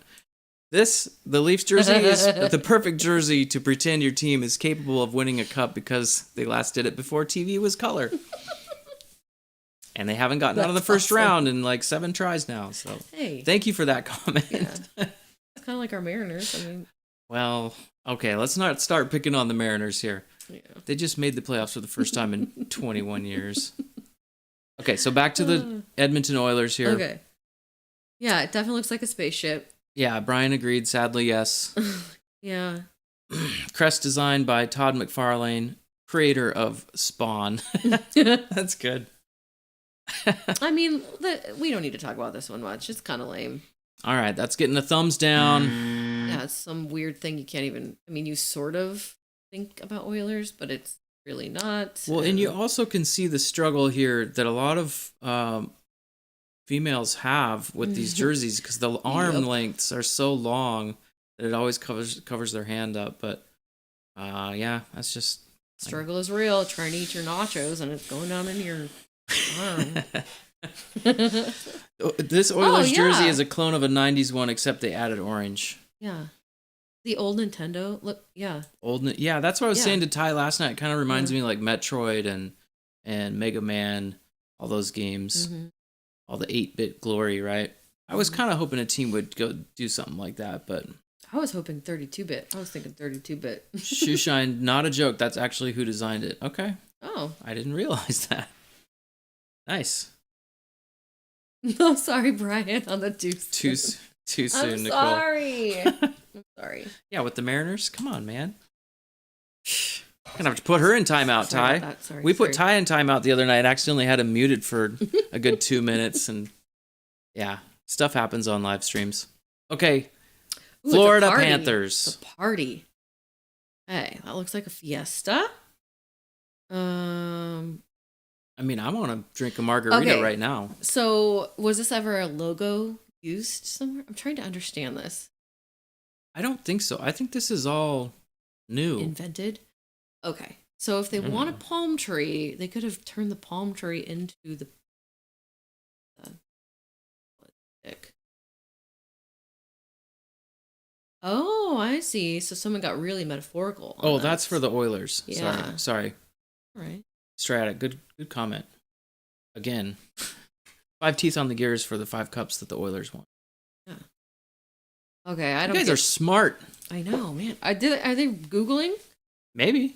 The Leafs jersey is the perfect jersey to pretend your team is capable of winning a cup because they last did it before TV was color. And they haven't gotten out of the first round in like 7 tries now. So thank you for that comment. Yeah. It's kind of like our Mariners. I mean, well, okay, let's not start picking on the Mariners here. Yeah. They just made the playoffs for the first time in 21 years. Okay, so back to the Edmonton Oilers here. Okay. Yeah, it definitely looks like a spaceship. Yeah, Brian agreed. Sadly, yes. Yeah. Crest designed by Todd McFarlane, creator of Spawn. That's good. I mean, we don't need to talk about this one much. It's kind of lame. All right, that's getting a thumbs down. Yeah, it's some weird thing you can't even... I mean, you sort of think about Oilers, but it's really not. Well, and you also can see the struggle here that a lot of females have with these jerseys because the arm Yep. lengths are so long that it always covers their hand up. But yeah, that's just Struggle is real. Trying to eat your nachos and it's going down in your arm. This Oilers jersey yeah. is a clone of a '90s one, except they added orange. Yeah. The old Nintendo. Look, yeah. Yeah, that's what I was Yeah. saying to Ty last night. It kind of reminds me like Metroid and Mega Man, all those games, all the 8-bit glory, right? I was kind of hoping a team would go do something like that, but I was hoping 32-bit. I was thinking 32-bit. Shoeshine, not a joke. That's actually who designed it. Okay, Oh. I didn't realize that. Nice. No, sorry, Brian, on the too Too soon, I'm Nicole. sorry. I'm sorry. Yeah, with the Mariners. Come on, man. Gonna have to put her in timeout, Sorry Ty. about that. Sorry, We put sorry. Ty in timeout the other night. Accidentally had him muted for a good 2 minutes, and yeah, stuff happens on live streams. Okay, Ooh, it's a Florida party. Panthers. It's a party. Hey, that looks like a fiesta. I mean, I want to drink a margarita Okay. right now. So was this ever a logo used somewhere? I'm trying to understand this. I don't think so. I think this is all new. Invented. Okay. So if they want a palm tree, they could have turned the palm tree into the stick. Oh, I see. So someone got really metaphorical. On Oh, that. that's for the Oilers. Yeah. Sorry. All right. Strat, good comment. Again, 5 teeth on the gears for the 5 cups that the Oilers won. Yeah. Okay, I You don't. guys are smart. I know, man. Are they Googling? Maybe.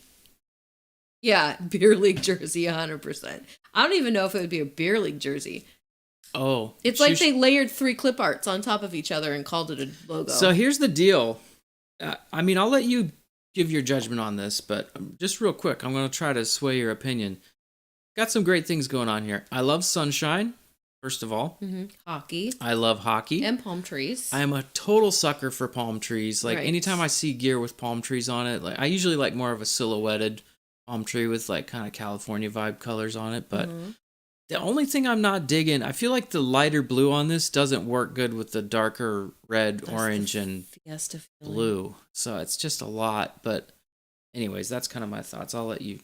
Yeah, beer league jersey, 100%. I don't even know if it would be a beer league jersey. Oh. It's like they layered 3 clip arts on top of each other and called it a logo. So here's the deal. I mean, I'll let you give your judgment on this, but just real quick, I'm going to try to sway your opinion. Got some great things going on here. I love sunshine, first of all. Hockey I love hockey. and palm trees. I am a total sucker for palm trees. Like Right. anytime I see gear with palm trees on it, like I usually like more of a silhouetted palm tree with like kind of California vibe colors on it. But the only thing I'm not digging, I feel like the lighter blue on this doesn't work good with the darker red, That's orange, the and fiesta feeling. blue. So it's just a lot. But anyways, that's kind of my thoughts. I'll let you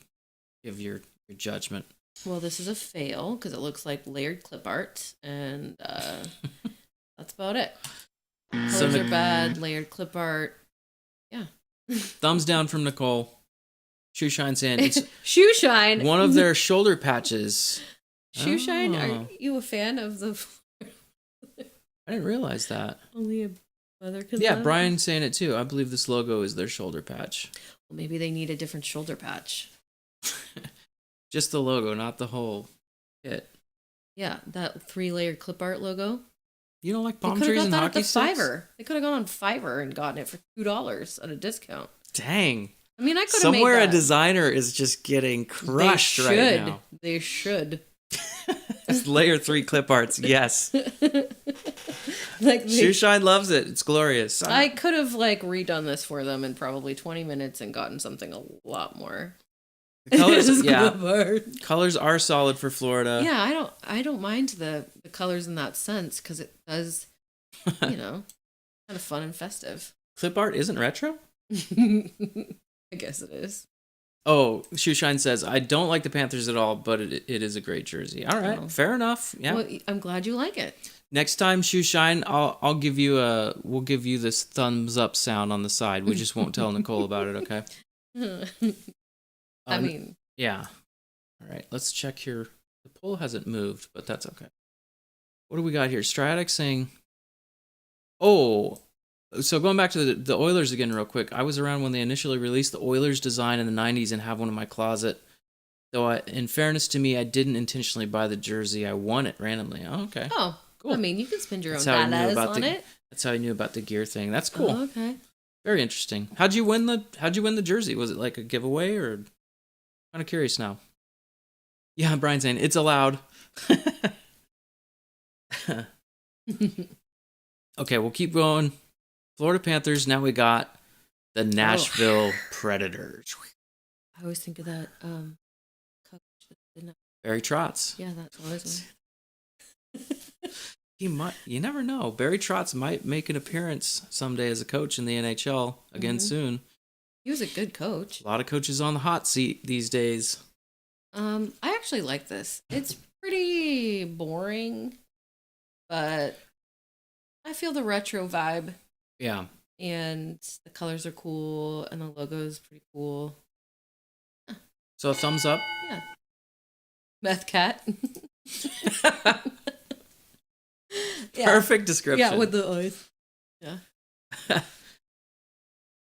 give your judgment. Well, this is a fail because it looks like layered clip art, and that's about it. Colors are bad. Layered clip art. Yeah. Thumbs down from Nicole. Shoeshine saying it's Shoe shine. one of their shoulder patches. Shoe shine. Oh. Are you a fan of the? I didn't realize that. Only a mother could. Yeah, love? Brian's saying it too. I believe this logo is their shoulder patch. Well, maybe they need a different shoulder patch. Just the logo, not the whole kit. Yeah, that 3-layered clip art logo. You don't like They palm could have trees got and that at hockey the sticks? Fiverr. They could have gone on Fiverr and gotten it for $2 at a discount. Dang. I mean, I could have made Somewhere that. a designer is just getting crushed right now. They should. It's layer 3 clip arts, yes. Like Shoeshine loves it. It's glorious. I could have like redone this for them in probably 20 minutes and gotten something a lot more. The colors, Just yeah, clip art. colors are solid for Florida. Yeah, I don't mind the colors in that sense because it does, you know, kind of fun and festive. Clip art isn't retro? I guess it is. Oh, Shoeshine says, I don't like the Panthers at all, but it is a great jersey. All right, Oh. fair enough. Yeah. Well, I'm glad you like it. Next time, Shoeshine, we'll give you this thumbs up sound on the side. We just won't tell Nicole about it, okay? I mean, yeah. All right, let's check here. The poll hasn't moved, but that's okay. What do we got here? Stratic saying, oh, so going back to the Oilers again real quick. I was around when they initially released the Oilers design in the 90s and have one in my closet. Though, in fairness to me, I didn't intentionally buy the jersey. I won it randomly. Oh, okay. oh, Cool. I mean, you can spend your That's own how I knew dollars about on the- it. That's how I knew about the gear thing. That's cool. Oh, okay. Very interesting. How'd you win the jersey? Was it like a giveaway or? Kind of curious now. Yeah, Brian's saying it's allowed. Okay, we'll keep going. Florida Panthers. Now we got the Nashville Predators. I always think of that. Coach, didn't I? Barry Trotz. Yeah, that's always one. He might. You never know. Barry Trotz might make an appearance someday as a coach in the NHL again soon. He was a good coach. A lot of coaches on the hot seat these days. I actually like this. It's pretty boring, but I feel the retro vibe. Yeah. And the colors are cool, and the logo is pretty cool. So a thumbs up. Yeah. Meth cat. Yeah. Perfect description. Yeah, with the eyes. Yeah.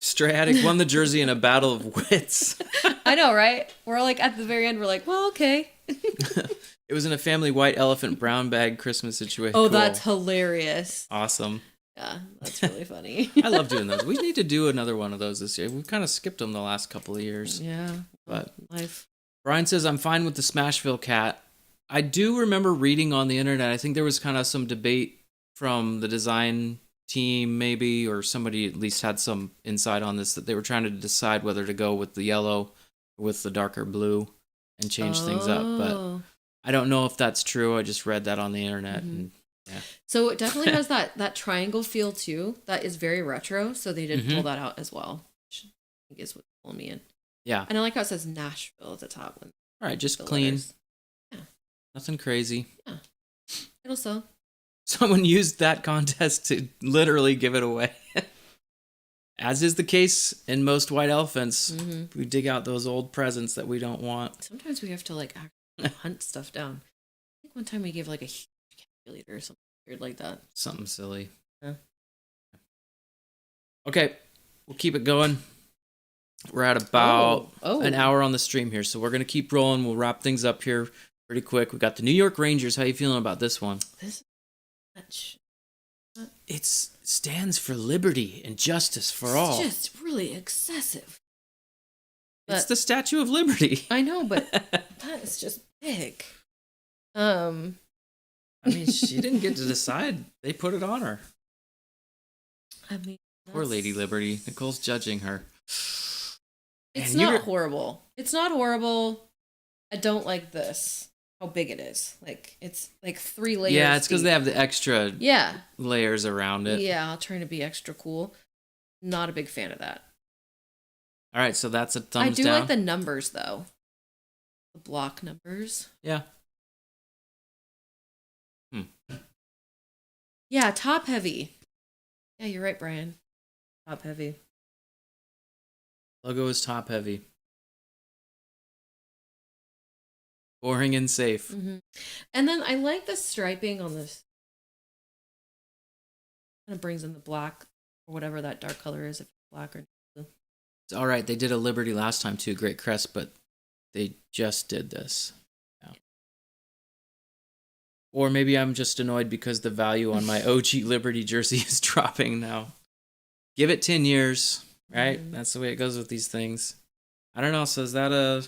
Stray Attic won the jersey in a battle of wits. I know, right? We're like at the very end, we're like, well, okay. It was in a family white elephant brown bag Christmas situation. Oh, Cool. that's hilarious. Awesome. Yeah, that's really funny. I love doing those. We need to do another one of those this year. We've kind of skipped them the last couple of years. Yeah. But life. Brian says, I'm fine with the Smashville cat. I do remember reading on the internet, I think there was kind of some debate from the design team maybe, or somebody at least had some insight on this, that they were trying to decide whether to go with the yellow or with the darker blue and change things up. But I don't know if that's true. I just read that on the internet. And yeah. So it definitely has that triangle feel too. That is very retro. So they did pull that out as well, which I think is what's pulling me in. Yeah. And I like how it says Nashville at the top. All right, just clean. Letters. Yeah. Nothing crazy. Yeah. It'll sell. Someone used that contest to literally give it away. As is the case in most white elephants. We dig out those old presents that we don't want. Sometimes we have to like actually hunt stuff down. I think one time we gave like a huge calculator or something weird like that. Something silly. Yeah. Okay, we'll keep it going. We're at about an hour on the stream here, so we're going to keep rolling. We'll wrap things up here pretty quick. We got the New York Rangers. How you feeling about this one? This much. It stands for liberty and justice for all. It's just really excessive. It's the Statue of Liberty. I know, but that is just big. I mean, she didn't get to decide. They put it on her. I mean, poor Lady Liberty. Nicole's judging her. It's not horrible. It's not horrible. I don't like this. How big it is. Like, it's like 3 layers. Yeah, it's because they have the extra yeah. layers around it. Yeah, trying to be extra cool. Not a big fan of that. All right, so that's a thumbs down. I do like the numbers, though. The block numbers. Yeah. Yeah, top heavy. Yeah, you're right, Brian. Top heavy. Logo is top heavy. Boring and safe. And then I like the striping on this. Kind of brings in the black or whatever that dark color is, if it's black or blue. It's all right. They did a Liberty last time too. Great crest, but they just did this. Yeah. Or maybe I'm just annoyed because the value on my OG Liberty jersey is dropping now. Give it 10 years, right? That's the way it goes with these things. I don't know. So is that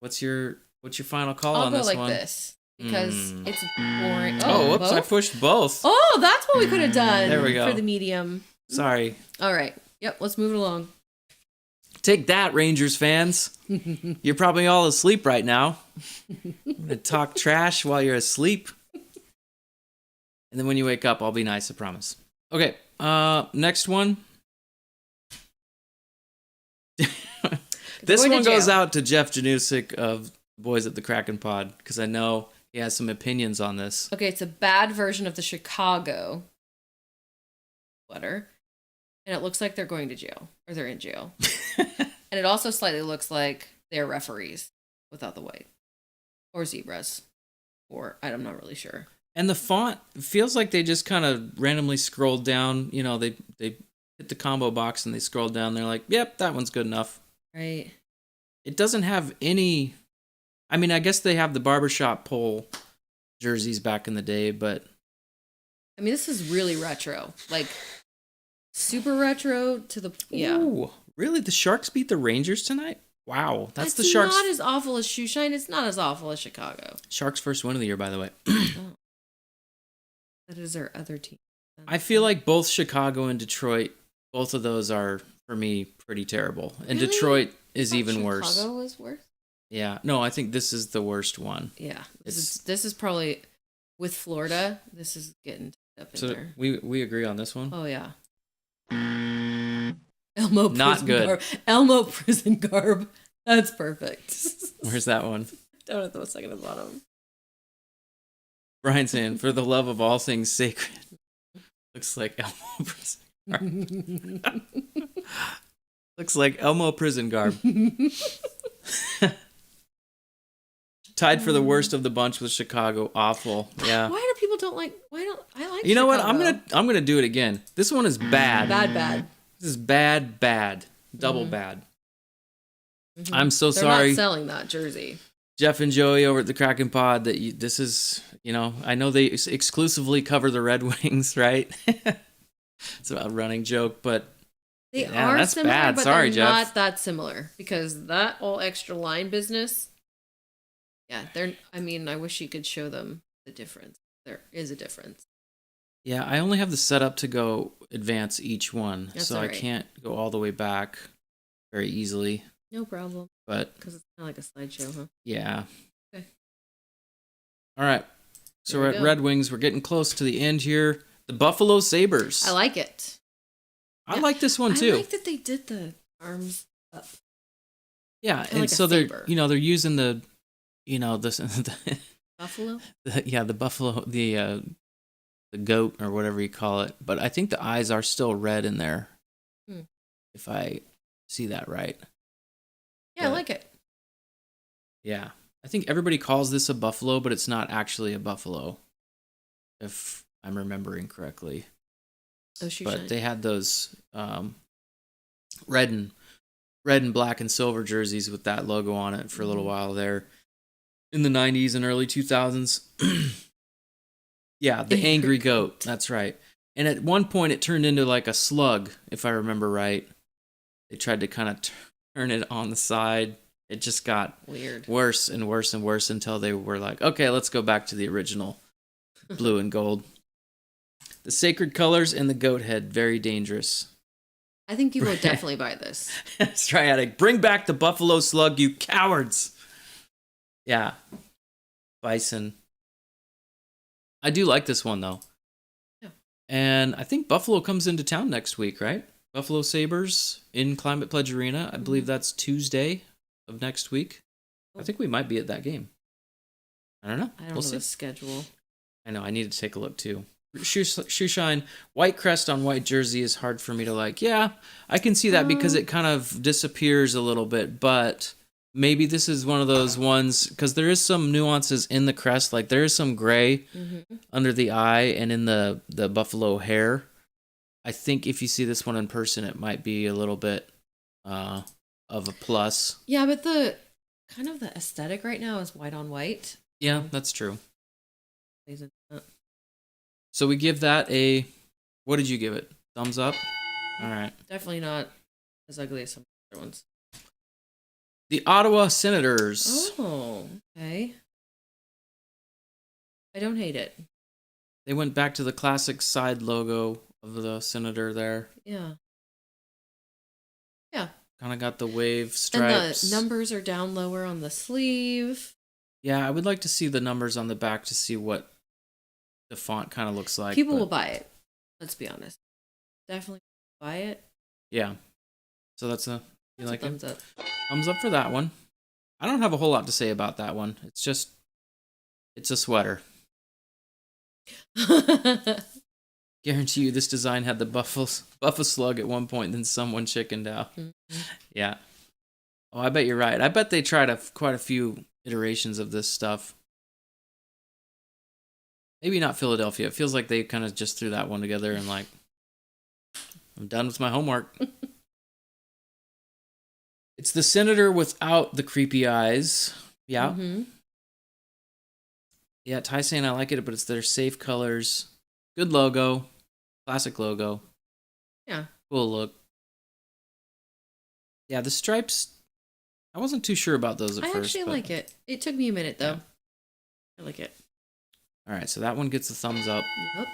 what's your final call on this one? I'll go like this because it's boring. Oh, whoops! Both? I pushed both. Oh, that's what we could have done. There we go. For the medium. Sorry. All right. Yep. Let's move it along. Take that, Rangers fans. You're probably all asleep right now. I'm gonna talk trash while you're asleep, and then when you wake up, I'll be nice. I promise. Okay. Next one. This one goes out to Jeff Janusik of Boys at the Kraken Pod, because I know he has some opinions on this. Okay, it's a bad version of the Chicago sweater, and it looks like they're going to jail, or they're in jail. And it also slightly looks like they're referees without the white, or zebras, or I'm not really sure. And the font feels like they just kind of randomly scrolled down. You know, they hit the combo box and they scrolled down. They're like, yep, that one's good enough. Right. It doesn't have any... I mean, I guess they have the barbershop pole jerseys back in the day, but... I mean, this is really retro. Like, super retro to the... Yeah. Ooh, really? The Sharks beat the Rangers tonight? Wow. That's the Sharks... It's not as awful as Shoeshine. It's not as awful as Chicago. Sharks' first win of the year, by the way. Oh. That is our other team. I feel like both Chicago and Detroit, both of those are, for me, pretty terrible. And really? Detroit is even worse. Chicago was worse? Yeah. No, I think this is the worst one. Yeah. This is probably... with Florida, this is getting up in So there. we agree on this one. Oh yeah. Elmo prison Not good. garb. Elmo prison garb. That's perfect. Where's that one? Down at the second at the bottom. Brian saying, for the love of all things sacred. Looks like Elmo prison garb. Looks like Elmo prison garb. Tied for the worst of the bunch with Chicago. Awful. Yeah. Why do people don't like? Why don't I like? You know what? Chicago? I'm gonna do it again. This one is bad. Bad. This is bad. Double bad. Mm-hmm. I'm so They're sorry, not selling that jersey. Jeff and Joey over at the Kraken Pod. This is, I know they exclusively cover the Red Wings, right? It's a running joke, but They yeah, are that's similar, bad. but Sorry, they're Jeff. not that similar because that all extra line business. Yeah, they're. I mean, I wish you could show them the difference. There is a difference. Yeah, I only have the setup to go advance each one, That's so all I right. can't go all the way back very easily. No problem. But Because it's kind of like a slideshow, huh? yeah. Okay. All right. So There we're we at go. Red Wings. We're getting close to the end here. The Buffalo Sabres. I like it. I like this one too. I like that they did the arms up. Yeah, Kinda and like a so they're saber. they're using the the Buffalo. the buffalo the goat or whatever you call it. But I think the eyes are still red in there. If I see that right. Yeah, I But- like it. Yeah. I think everybody calls this a buffalo, but it's not actually a buffalo. If I'm remembering correctly. Oh, shoot. But they had those red and black and silver jerseys with that logo on it for a little while there in the 90s and early 2000s. Yeah, the angry goat. That's right. And at one point it turned into like a slug, if I remember right. They tried to kind of turn it on the side. It just got Weird. worse and worse and worse until they were like, okay, let's go back to the original blue and gold. The sacred colors and the goat head, very dangerous. I think people would definitely buy this. Striatic, bring back the buffalo slug, you cowards. Yeah. Bison. I do like this one, though. Yeah. And I think Buffalo comes into town next week, right? Buffalo Sabres in Climate Pledge Arena. I believe that's Tuesday of next week. I think we might be at that game. I don't know. I don't We'll know see. the schedule. I know. I need to take a look, too. Shoe shine, white crest on white jersey is hard for me to like. Yeah, I can see that because it kind of disappears a little bit, but maybe this is one of those ones because there is some nuances in the crest. Like there is some gray under the eye and in the buffalo hair. I think if you see this one in person, it might be a little bit of a plus. Yeah, but the kind of the aesthetic right now is white on white. Yeah, that's true. Plays into that. So we give that a, what did you give it? Thumbs up? All right. Definitely not as ugly as some other ones. The Ottawa Senators. Oh, okay. I don't hate it. They went back to the classic side logo of the Senator there. Yeah. Kind of got the wave And stripes. the numbers are down lower on the sleeve. Yeah, I would like to see the numbers on the back to see what the font kind of looks like. People but will buy it. Let's be honest. Definitely buy it. Yeah. So that's you That's like a thumbs it? up. Thumbs up for that one. I don't have a whole lot to say about that one. It's just, it's a sweater. Guarantee you this design had the Buffa slug at one point, then someone chickened out. Yeah. Oh, I bet you're right. I bet they tried quite a few iterations of this stuff. Maybe not Philadelphia. It feels like they kind of just threw that one together and like, I'm done with my homework. It's the Senator without the creepy eyes. Yeah. Mm-hmm. Yeah, Ty saying I like it, but it's their safe colors. Good logo. Classic logo. Yeah. Cool look. Yeah, the stripes, I wasn't too sure about those at I first. actually but- like it. It took me a minute, though. Yeah. I like it. All right, so that one gets a thumbs up. Yep.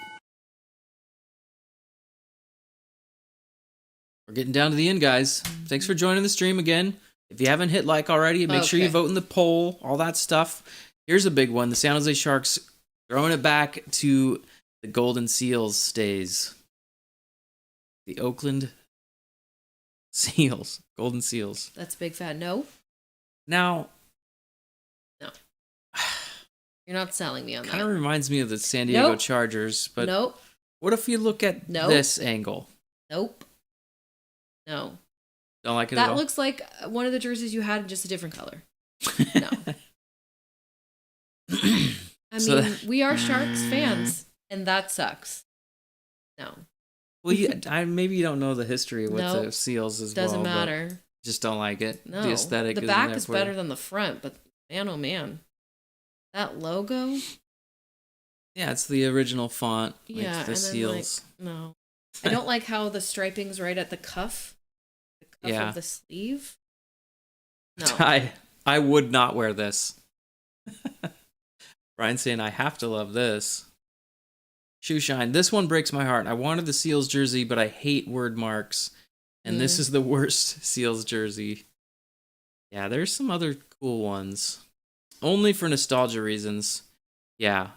We're getting down to the end, guys. Thanks for joining the stream again. If you haven't hit like already, make sure you Okay. vote in the poll, all that stuff. Here's a big one. The San Jose Sharks Throwing it back to the Golden Seals stays. The Oakland Seals. Golden Seals. That's big fat no. Now, No. You're not selling me on that. Kind of reminds me of the San Diego Nope. Chargers, but Nope. what if you look at Nope. this angle? Nope. No. Don't like it at That all? looks like one of the jerseys you had in just a different color. No. I So mean, we are Sharks fans, and that sucks. No. Well, maybe you don't know the history with Nope. the Seals as well. Doesn't but matter. Just don't like it. No. The aesthetic. The isn't back there is for you. better than the front, but man, oh man. That logo? Yeah, it's the original font. Yeah, Like the and Seals. then no. I don't like how the striping's right at the cuff. The cuff Yeah. of the sleeve. No. I would not wear this. Brian's saying I have to love this. Shoe shine. This one breaks my heart. I wanted the Seals jersey, but I hate word marks. And this is the worst Seals jersey. Yeah, there's some other cool ones. Only for nostalgia reasons. Yeah.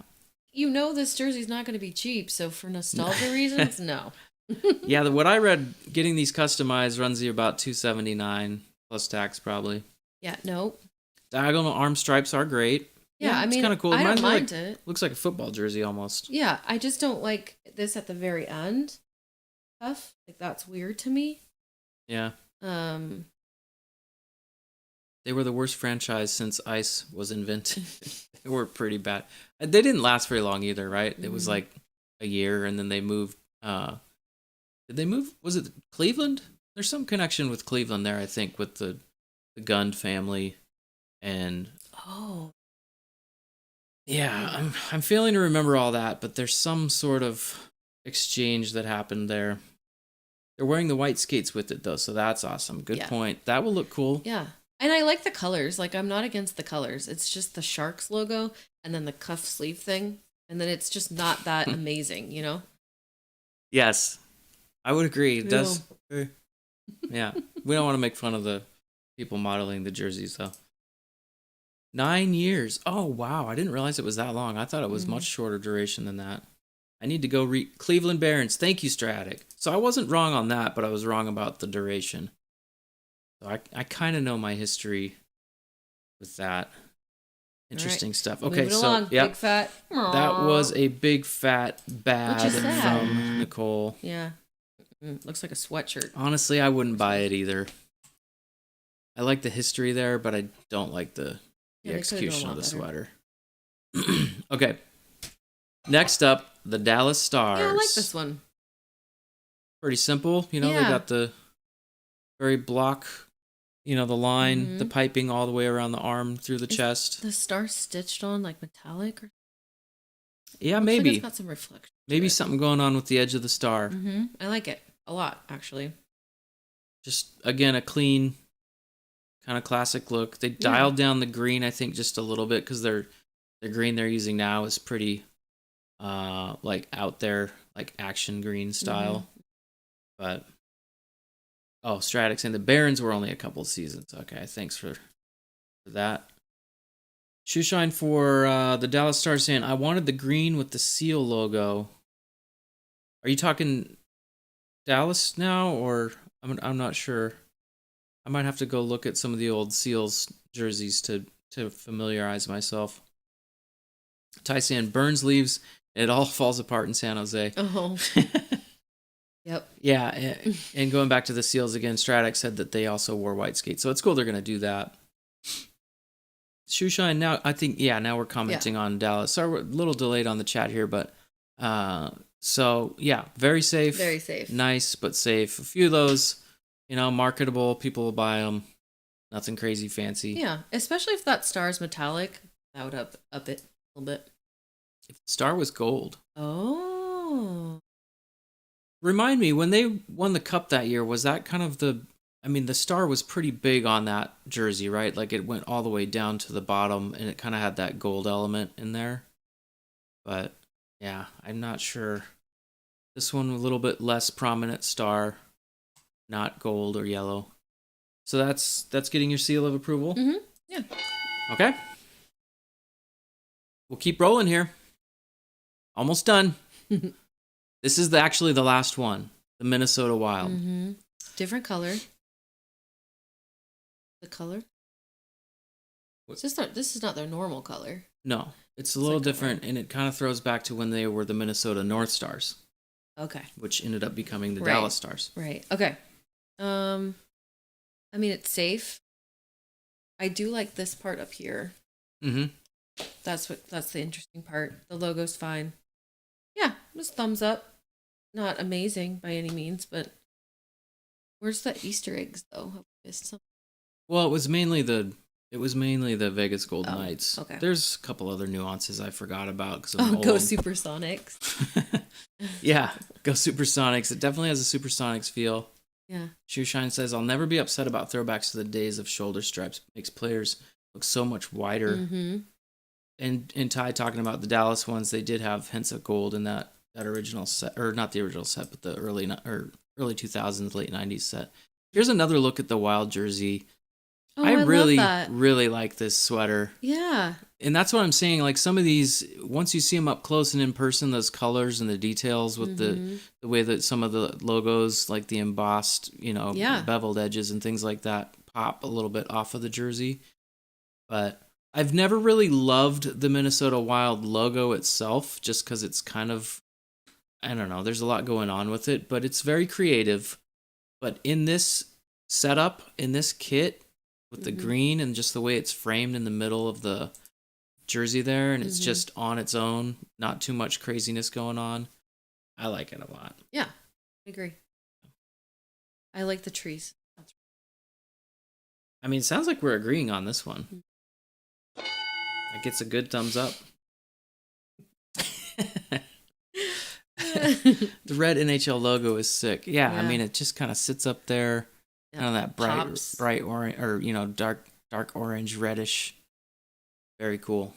You know this jersey's not going to be cheap, so for nostalgia reasons, no. Yeah, what I read, getting these customized runs you about $279 plus tax probably. Yeah, no. Diagonal arm stripes are great. Yeah, I it's mean, kind of cool. I don't Reminds me mind like- it. Looks like a football jersey almost. Yeah, I just don't like this at the very end. Cuff, like that's weird to me. Yeah. Um, They were the worst franchise since ice was invented. They were pretty bad. They didn't last very long either, right? It was like a year, and then they moved. Did they move? Was it Cleveland? There's some connection with Cleveland there, I think, with the Gund family, and oh, yeah, I'm failing to remember all that, but there's some sort of exchange that happened there. They're wearing the white skates with it though, so that's awesome. Good point. That will look cool. yeah. And I like the colors. Like, I'm not against the colors. It's just the Sharks logo and then the cuff sleeve thing. And then it's just not that amazing, you know? Yes, I would agree. It does. Yeah, we don't want to make fun of the people modeling the jerseys though. 9 years. Oh wow, I didn't realize it was that long. I thought it was much shorter duration than that. I need to go read Cleveland Barons. Thank you, Stratic. So I wasn't wrong on that, but I was wrong about the duration. So I kind of know my history with that. Interesting stuff. Okay, Moving so along, yep, big fat. that was a big fat bad Which is sad. from Nicole. Yeah. Looks like a sweatshirt. Honestly, I wouldn't buy it either. I like the history there, but I don't like the Yeah, they could've done a execution of lot the better. sweater. Okay. Next up, the Dallas Stars. Yeah, I like this one. Pretty simple. You know, they Yeah. got the very block, the line, the Mhm. piping all the way around the arm through the chest. The star stitched on like metallic? Or Yeah, looks like maybe. it's got some reflection. Maybe something going on with the edge of the star. I like it a lot, actually. Just, again, a clean, kind of classic look. They dialed down the green, I think, just a little bit because the green they're using now is pretty, like, out there, like action green style. But, oh, Stratic saying the Barons were only a couple of seasons. Okay, thanks for that. Shoeshine for the Dallas Stars saying, I wanted the green with the seal logo. Are you talking Dallas now, or I'm not sure. I might have to go look at some of the old Seals jerseys to familiarize myself. Ty saying Burns leaves, it all falls apart in San Jose. Oh. Yep. Yeah, and going back to the Seals again, Stratic said that they also wore white skates, so it's cool they're going to do that. Shoeshine, now I think, now we're commenting on Dallas. Sorry, we're a little delayed on the chat here, but so yeah, very safe. Very safe. Nice, but safe. A few of those, marketable, people will buy them. Nothing crazy fancy. Yeah, especially if that star's metallic. That would up it a little bit. If the star was gold. Oh. Remind me, when they won the cup that year, was that kind of the star was pretty big on that jersey, right? Like it went all the way down to the bottom and it kind of had that gold element in there. But yeah, I'm not sure. This one a little bit less prominent star, not gold or yellow. So that's getting your seal of approval? Yeah. Okay. We'll keep rolling here. Almost done. This is actually the last one. The Minnesota Wild. Mm-hmm. Different color. The color? This is not their normal color. No, it's a little different, and it kind of throws back to when they were the Minnesota North Stars. Okay. Which ended up becoming the Dallas Stars. Right. Okay. I mean, it's safe. I do like this part up here. Mm-hmm. That's the interesting part. The logo's fine. Yeah, just thumbs up. Not amazing by any means, but where's the Easter eggs though? I missed something. Well, it was mainly the Vegas Golden Knights. Okay. There's a couple other nuances I forgot about because Go Supersonics. Yeah, go Supersonics. It definitely has a Supersonics feel. Yeah. Shoeshine says, "I'll never be upset about throwbacks to the days of shoulder straps. Makes players look so much wider." Mm-hmm. And Ty talking about the Dallas ones, they did have hints of gold in that original set, or not the original set, but the early 2000s, late 90s set. Here's another look at the Wild jersey. Oh, I really, love that. really like this sweater. Yeah. And that's what I'm saying. Like some of these, once you see them up close and in person, those colors and the details with the way that some of the logos, like the embossed, beveled edges and things like that, pop a little bit off of the jersey. But I've never really loved the Minnesota Wild logo itself, just because it's kind of, I don't know, there's a lot going on with it, but it's very creative. But in this setup, in this kit, with the green and just the way it's framed in the middle of the jersey there, and it's just on its own, not too much craziness going on. I like it a lot. Yeah, I agree. I like the trees. I mean, it sounds like we're agreeing on this one. It gets a good thumbs up. The red NHL logo is sick. Yeah, I mean, it just kind of sits up there. Kind of that bright orange, or dark orange, reddish. Very cool.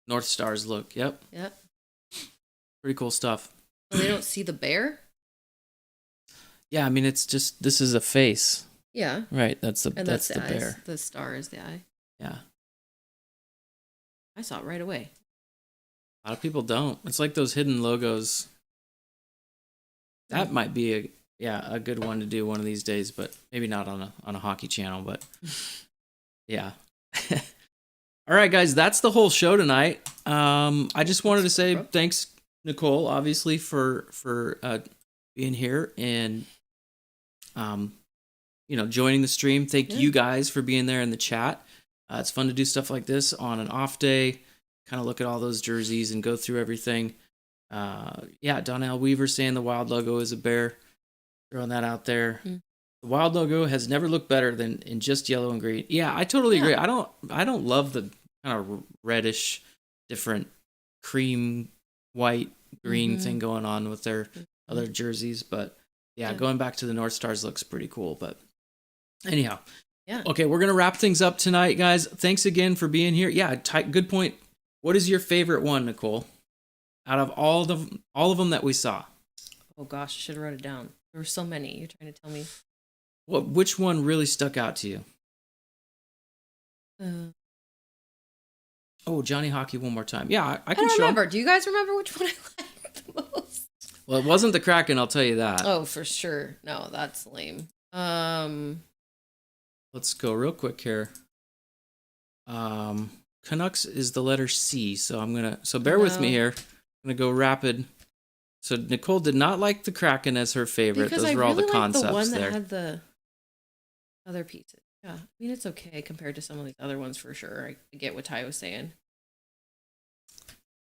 North Stars look. Yep. Pretty cool stuff. Well, they don't see the bear? Yeah, I mean, it's just, this is a face. Yeah. Right, that's the eyes. bear. The star is the eye. Yeah. I saw it right away. A lot of people don't. It's like those hidden logos. That might be a good one to do one of these days, but maybe not on a hockey channel, but yeah. All right, guys, that's the whole show tonight. I just wanted to say thanks, Nicole, obviously, for being here and joining the stream. Thank you guys for being there in the chat. It's fun to do stuff like this on an off day, kind of look at all those jerseys and go through everything. Donnell Weaver saying the Wild logo is a bear. Throwing that out there. The Wild logo has never looked better than in just yellow and green. Yeah, I totally agree. I don't love the kind of reddish, different cream, white, green thing going on with their other jerseys. But going back to the North Stars looks pretty cool. But anyhow, okay, we're gonna wrap things up tonight, guys. Thanks again for being here. Yeah, good point. What is your favorite one, Nicole? Out of all of them that we saw. Oh gosh, I should have wrote it down. There were so many. You're trying to tell me. Which one really stuck out to you? Johnny Hockey one more time. Yeah, I can remember. Do you guys remember which one I liked the most? Well, it wasn't the Kraken, I'll tell you that. Oh, for sure. No, that's lame. Let's go real quick here. Canucks is the letter C, so bear with me here. I'm gonna go rapid. So Nicole did not like the Kraken as her favorite. Because those were all the concepts the one that there. had the other pieces. Yeah, I mean, it's okay compared to some of these other ones for sure. I get what Ty was saying.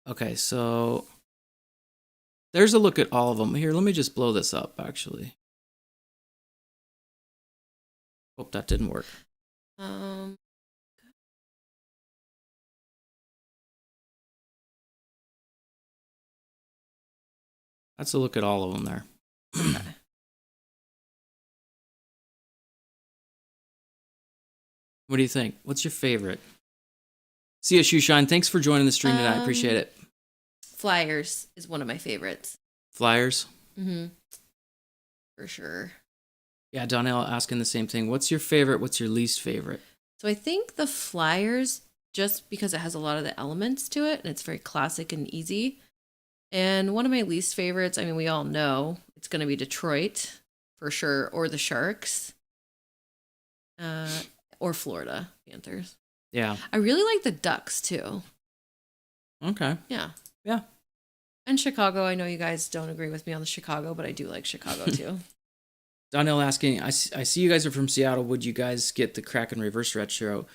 Okay, so there's a look at all of them. Here, let me just blow this up, actually. Hope that didn't work. That's a look at all of them there. Okay. What do you think? What's your favorite? See ya, Shoeshine. Thanks for joining the stream tonight. I appreciate it. Flyers is one of my favorites. Flyers? Mm-hmm. For sure. Yeah, Donnell asking the same thing. What's your favorite? What's your least favorite? So I think the Flyers, just because it has a lot of the elements to it, and it's very classic and easy, And one of my least favorites, I mean, we all know it's going to be Detroit for sure, or the Sharks, or Florida Panthers. Yeah. I really like the Ducks too. Okay. Yeah. Yeah. And Chicago. I know you guys don't agree with me on the Chicago, but I do like Chicago too. Donnell asking, I see you guys are from Seattle. Would you guys get the Kraken reverse retro?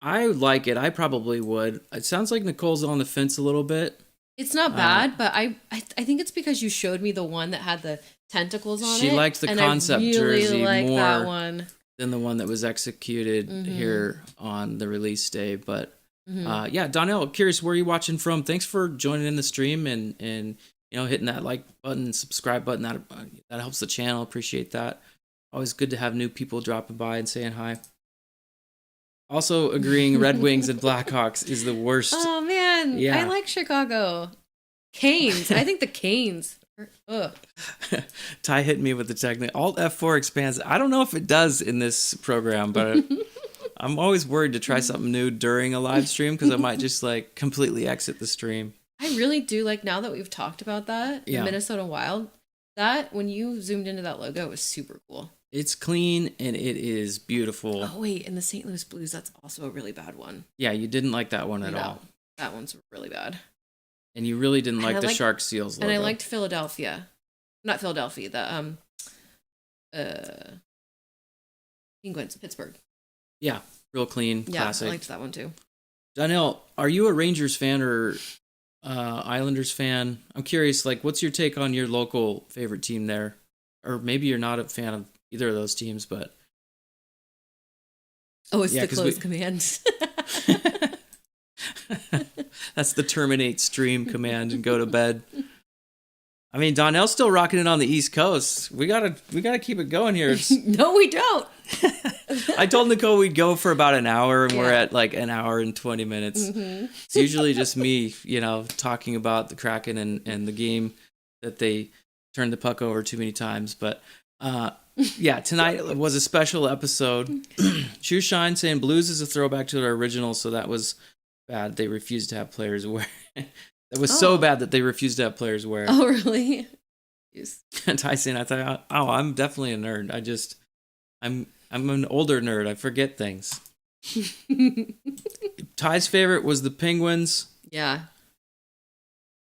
I like it. I probably would. It sounds like Nicole's on the fence a little bit. It's not bad, but I think it's because you showed me the one that had the tentacles on it. She liked the concept I really jersey like more that one than the one that was executed here on the release day. But yeah, Donnell, curious where you watching from. Thanks for joining in the stream and hitting that like button, subscribe button. That helps the channel. Appreciate that. Always good to have new people dropping by and saying hi. Also agreeing, Red Wings and Blackhawks is the worst. Oh man, yeah. I like Chicago. Canes. I think the Canes. Ugh. Ty hit me with the technique. Alt F4 expands. I don't know if it does in this program, but I'm always worried to try something new during a live stream because I might just like completely exit the stream. I really do like, now that we've talked about that, the Minnesota Wild, that when you zoomed into that logo, it was super cool. It's clean and it is beautiful. Oh wait, and the St. Louis Blues, that's also a really bad one. Yeah, you didn't like that one at all. That one's really bad. And you really didn't like the Shark Seals logo. And I liked Philadelphia. Not Philadelphia, the Penguins, Pittsburgh. Yeah, real clean, classic. Yeah, I liked that one too. Donnell, are you a Rangers fan or Islanders fan? I'm curious, like, what's your take on your local favorite team there? Or maybe you're not a fan of either of those teams, but... Oh, it's the close command. That's the terminate stream command and go to bed. I mean, Donnell's still rocking it on the East Coast. We gotta keep it going here. No, we don't. I told Nicole we'd go for about an hour, and we're at like an hour and 20 minutes. It's usually just me, talking about the Kraken and the game that they turned the puck over too many times. But yeah, tonight was a special episode. Shoe Shine saying Blues is a throwback to their original, so that was bad. They refused to have players wear. It was so bad that they refused to have players wear. Oh, really? Tyson, I thought, I'm definitely a nerd. I'm an older nerd. I forget things. Ty's favorite was the Penguins. Yeah.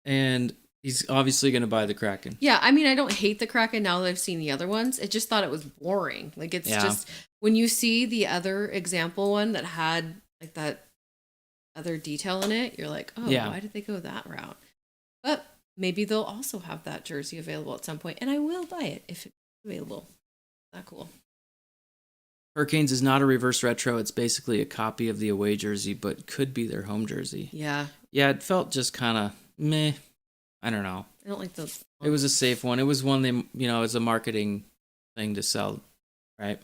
And he's obviously going to buy the Kraken. Yeah, I mean, I don't hate the Kraken now that I've seen the other ones. I just thought it was boring. Like, it's just, when you see the other example one that had, like, that other detail in it, you're like, oh, why did they go that route? But maybe they'll also have that jersey available at some point, and I will buy it if it's available. That cool. Hurricanes is not a reverse retro. It's basically a copy of the away jersey, but could be their home jersey. Yeah. Yeah, it felt just kind of meh. I don't know. I don't like those. It was a safe one. It was one they, it's a marketing thing to sell, right?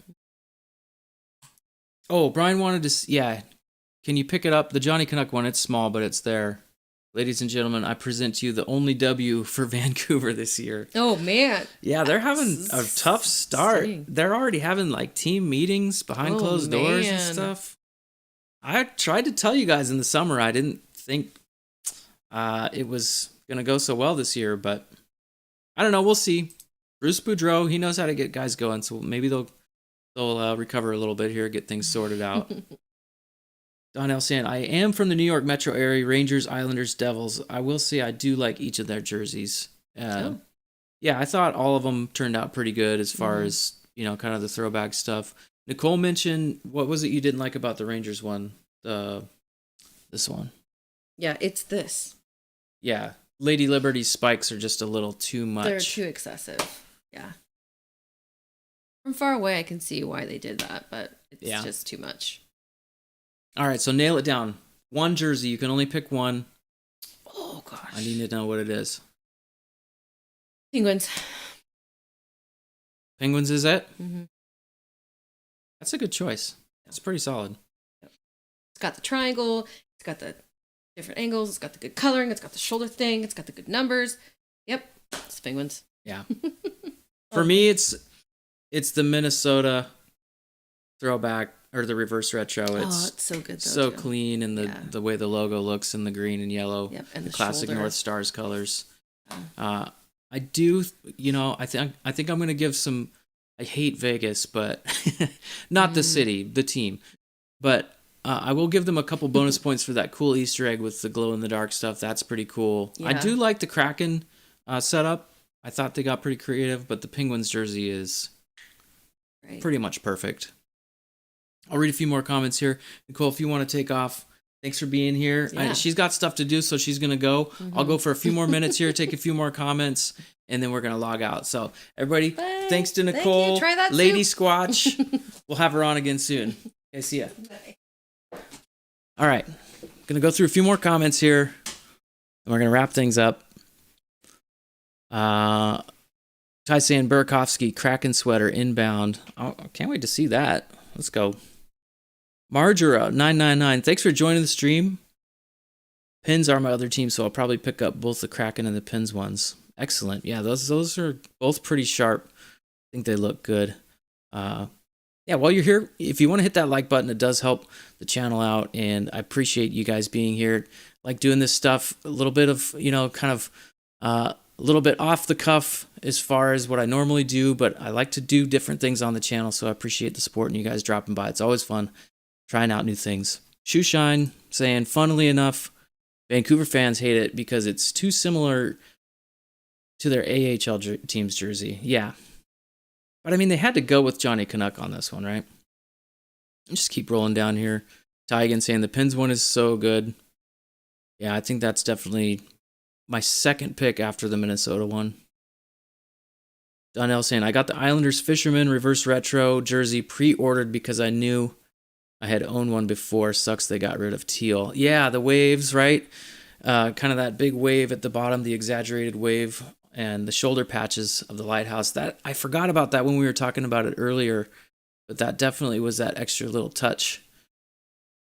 Oh, Brian wanted to, Can you pick it up? The Johnny Canuck one, it's small, but it's there. Ladies and gentlemen, I present to you the only W for Vancouver this year. Oh, man. Yeah, they're having a tough start. They're already having, like, team meetings behind closed doors and stuff. I tried to tell you guys in the summer I didn't think it was going to go so well this year, but I don't know. We'll see. Bruce Boudreau, he knows how to get guys going, so maybe they'll recover a little bit here, get things sorted out. Donnell saying, I am from the New York metro area, Rangers, Islanders, Devils. I will say I do like each of their jerseys. Yeah, I thought all of them turned out pretty good as far as, kind of the throwback stuff. Nicole mentioned, what was it you didn't like about the Rangers one? This one. Yeah, it's this. Yeah, Lady Liberty's spikes are just a little too much. They're too excessive. Yeah. From far away, I can see why they did that, but it's just too much. All right, so nail it down. One jersey. You can only pick one. Oh, gosh. I need to know what it is. Penguins. Penguins is it? Mm-hmm. That's a good choice. It's pretty solid. Yep. It's got the triangle. It's got the different angles. It's got the good coloring. It's got the shoulder thing. It's got the good numbers. Yep. It's Penguins. Yeah. For me, it's the Minnesota throwback. Or the reverse retro. It's so good, though. So clean, and the way the logo looks in the green and yellow. Yep, and the classic shoulder. North Stars colors. I do, I think I'm gonna give some. I hate Vegas, but not the city, the team. But I will give them a couple bonus points for that cool Easter egg with the glow in the dark stuff. That's pretty cool. I do like the Kraken setup. I thought they got pretty creative, but the Penguins jersey is pretty much perfect. I'll read a few more comments here. Nicole, if you want to take off, thanks for being here. Yeah. She's got stuff to do, so she's going to go. Mm-hmm. I'll go for a few more minutes here, take a few more comments, and then we're going to log out. So, everybody, thanks to Nicole, Try that Lady Squatch. We'll have her on again soon. Okay, see ya. Bye. All right. Going to go through a few more comments here, and we're going to wrap things up. Ty saying Burakovsky, Kraken sweater, inbound. Oh, I can't wait to see that. Let's go. Marjora 999. Thanks for joining the stream. Pins are my other team, so I'll probably pick up both the Kraken and the Pins ones. Excellent. Yeah, those are both pretty sharp. I think they look good. Yeah, while you're here, if you want to hit that like button, it does help the channel out, and I appreciate you guys being here. Like doing this stuff, a little bit of, kind of a little bit off the cuff as far as what I normally do, but I like to do different things on the channel, so I appreciate the support and you guys dropping by. It's always fun trying out new things. Shoeshine saying, funnily enough, Vancouver fans hate it because it's too similar to their AHL team's jersey. Yeah. But I mean, they had to go with Johnny Canuck on this one, right? Just keep rolling down here. Tygan saying the Pins one is so good. Yeah, I think that's definitely my second pick after the Minnesota one. Donnell saying, I got the Islanders Fisherman Reverse Retro jersey pre-ordered because I knew I had owned one before. Sucks they got rid of teal. Yeah, the waves, right? Kind of that big wave at the bottom, the exaggerated wave, and the shoulder patches of the lighthouse. That I forgot about that when we were talking about it earlier, but that definitely was that extra little touch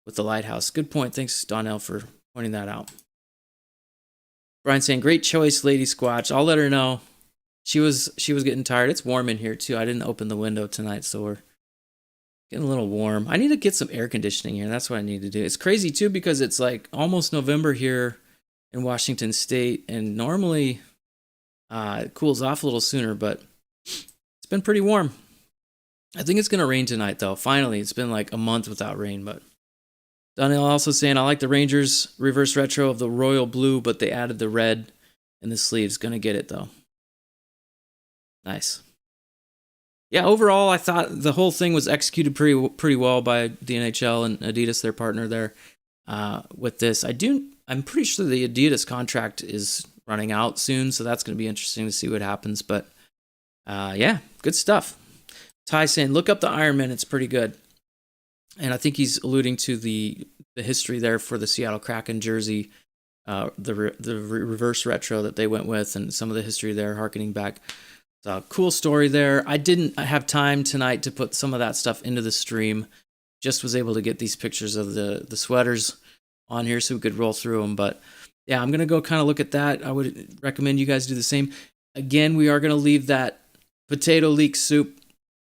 with the lighthouse. Good point. Thanks, Donnell, for pointing that out. Brian saying, great choice, Lady Squatch. I'll let her know. She was getting tired. It's warm in here, too. I didn't open the window tonight, so we're getting a little warm. I need to get some air conditioning here. That's what I need to do. It's crazy, too, because it's like almost November here in Washington State, and normally it cools off a little sooner, but it's been pretty warm. I think it's going to rain tonight, though. Finally, it's been like a month without rain, but Donnell also saying, I like the Rangers reverse retro of the royal blue, but they added the red in the sleeves. Going to get it, though. Nice. Yeah, overall, I thought the whole thing was executed pretty well by the NHL and Adidas, their partner there, with this. I'm pretty sure the Adidas contract is running out soon, so that's going to be interesting to see what happens. But yeah, good stuff. Ty saying, look up the Ironman. It's pretty good. And I think he's alluding to the history there for the Seattle Kraken jersey, the reverse retro that they went with, and some of the history there, harkening back. So cool story there. I didn't have time tonight to put some of that stuff into the stream. Just was able to get these pictures of the sweaters on here so we could roll through them. But yeah, I'm going to go kind of look at that. I would recommend you guys do the same. Again, we are going to leave that potato leek soup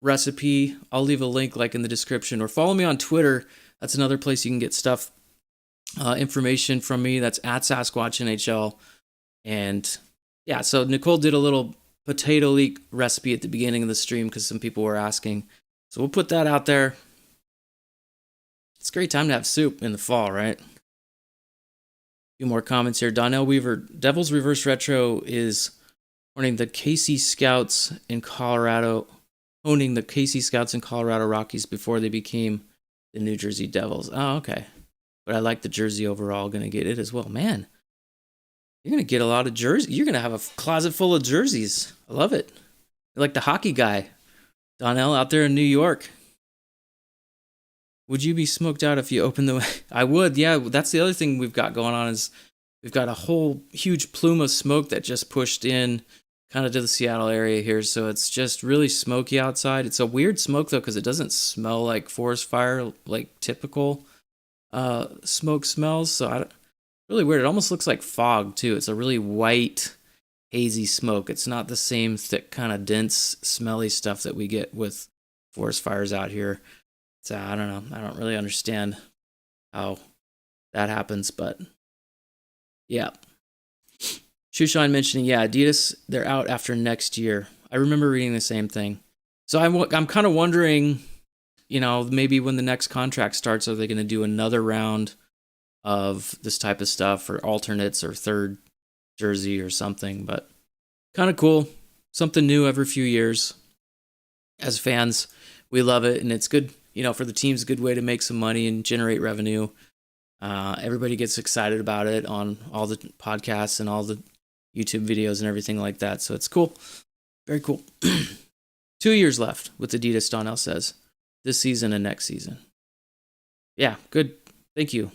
recipe. I'll leave a link like in the description, or follow me on Twitter. That's another place you can get stuff, information from me. That's at Sasquatch NHL. And yeah, so Nicole did a little potato leek recipe at the beginning of the stream because some people were asking. So we'll put that out there. It's a great time to have soup in the fall, right? A few more comments here. Donnell Weaver, Devil's Reverse Retro is owning the KC Scouts in Colorado Rockies before they became the New Jersey Devils. Oh, okay. But I like the jersey overall. Going to get it as well. Man, you're going to get a lot of jerseys. You're going to have a closet full of jerseys. I love it. You're like the hockey guy, Donnell, out there in New York. Would you be smoked out if you opened the... I would, yeah. That's the other thing we've got going on is we've got a whole huge plume of smoke that just pushed in kind of to the Seattle area here. So it's just really smoky outside. It's a weird smoke, though, because it doesn't smell like forest fire, like typical smoke smells. So really weird. It almost looks like fog, too. It's a really white, hazy smoke. It's not the same thick, kind of dense, smelly stuff that we get with forest fires out here. So I don't know. I don't really understand how that happens, but yeah. Shoeshine mentioning, yeah, Adidas, they're out after next year. I remember reading the same thing. So I'm kind of wondering, maybe when the next contract starts, are they going to do another round of this type of stuff or alternates or third jersey or something? But kind of cool. Something new every few years. As fans, we love it, and it's good, for the teams, a good way to make some money and generate revenue. Everybody gets excited about it on all the podcasts and all the YouTube videos and everything like that. So it's cool. Very cool. 2 years left with Adidas, Donnell says. This season and next season. Yeah, good. Thank you.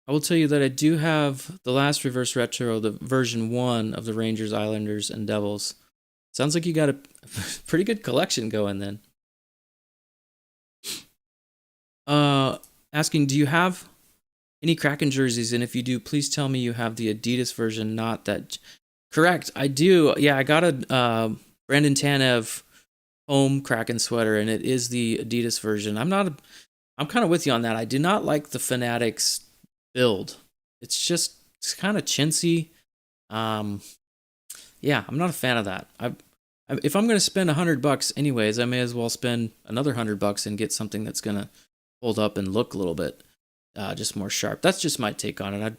I will tell you that I do have the last reverse retro, the version 1 of the Rangers, Islanders, and Devils. Sounds like you got a pretty good collection going then. Asking, do you have any Kraken jerseys? And if you do, please tell me you have the Adidas version, not that. Correct, I do. Yeah, I got a Brandon Tanev home Kraken sweater, and it is the Adidas version. I'm kind of with you on that. I do not like the Fanatics build. It's kind of chintzy. Yeah, I'm not a fan of that. If I'm going to spend $100 anyways, I may as well spend another $100 and get something that's going to hold up and look a little bit just more sharp. That's just my take on it.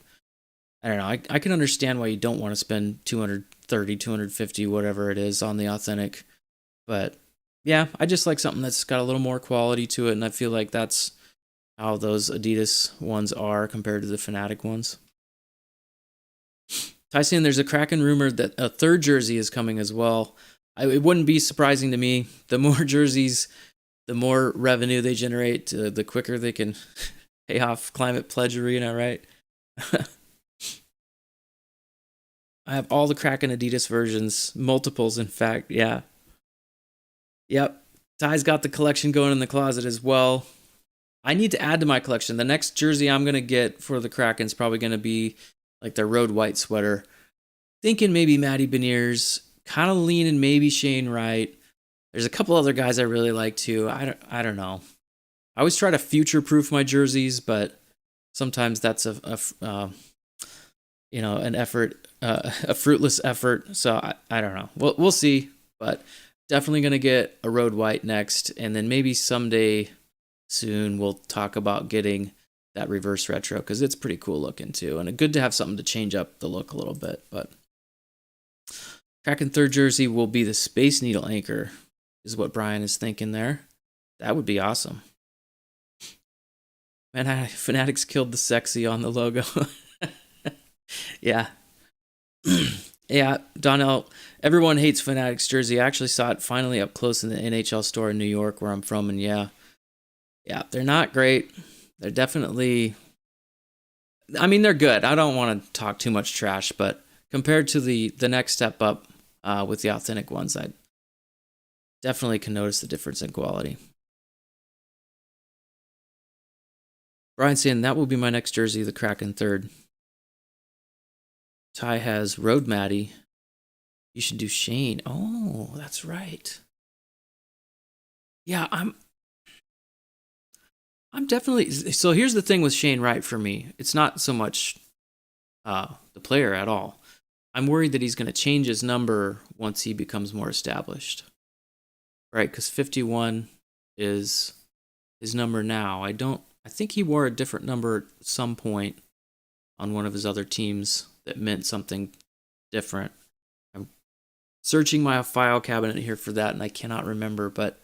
I don't know. I can understand why you don't want to spend $230, $250, whatever it is on the authentic. But yeah, I just like something that's got a little more quality to it, and I feel like that's how those Adidas ones are compared to the Fanatic ones. Tyson, there's a Kraken rumor that a third jersey is coming as well. It wouldn't be surprising to me. The more jerseys, the more revenue they generate, the quicker they can pay off Climate Pledge Arena, right? I have all the Kraken Adidas versions, multiples, in fact. Yeah. Yep. Ty's got the collection going in the closet as well. I need to add to my collection. The next jersey I'm going to get for the Kraken is probably going to be like their road white sweater. Thinking maybe Matty Beniers, kind of leaning maybe Shane Wright. There's a couple other guys I really like too. I don't know. I always try to future-proof my jerseys, but sometimes that's an effort, a fruitless effort. So I don't know. We'll see, but definitely gonna get a road white next, and then maybe someday soon we'll talk about getting that reverse retro because it's pretty cool looking too, and good to have something to change up the look a little bit. But Kraken third jersey will be the Space Needle anchor, is what Brian is thinking there. That would be awesome. Man, Fanatics killed the sexy on the logo. Yeah. Yeah, Donnell, everyone hates Fanatics jersey. I actually saw it finally up close in the NHL store in New York where I'm from, and yeah, they're not great. They're definitely, they're good. I don't want to talk too much trash, but compared to the next step up with the authentic ones, I definitely can notice the difference in quality. Brian saying that will be my next jersey, the Kraken third. Ty has Road Matty. You should do Shane. Oh, that's right. Yeah, I'm definitely. So here's the thing with Shane Wright for me. It's not so much the player at all. I'm worried that he's going to change his number once he becomes more established. Right, because 51 is his number now. I think he wore a different number at some point on one of his other teams that meant something different. I'm searching my file cabinet here for that, and I cannot remember, but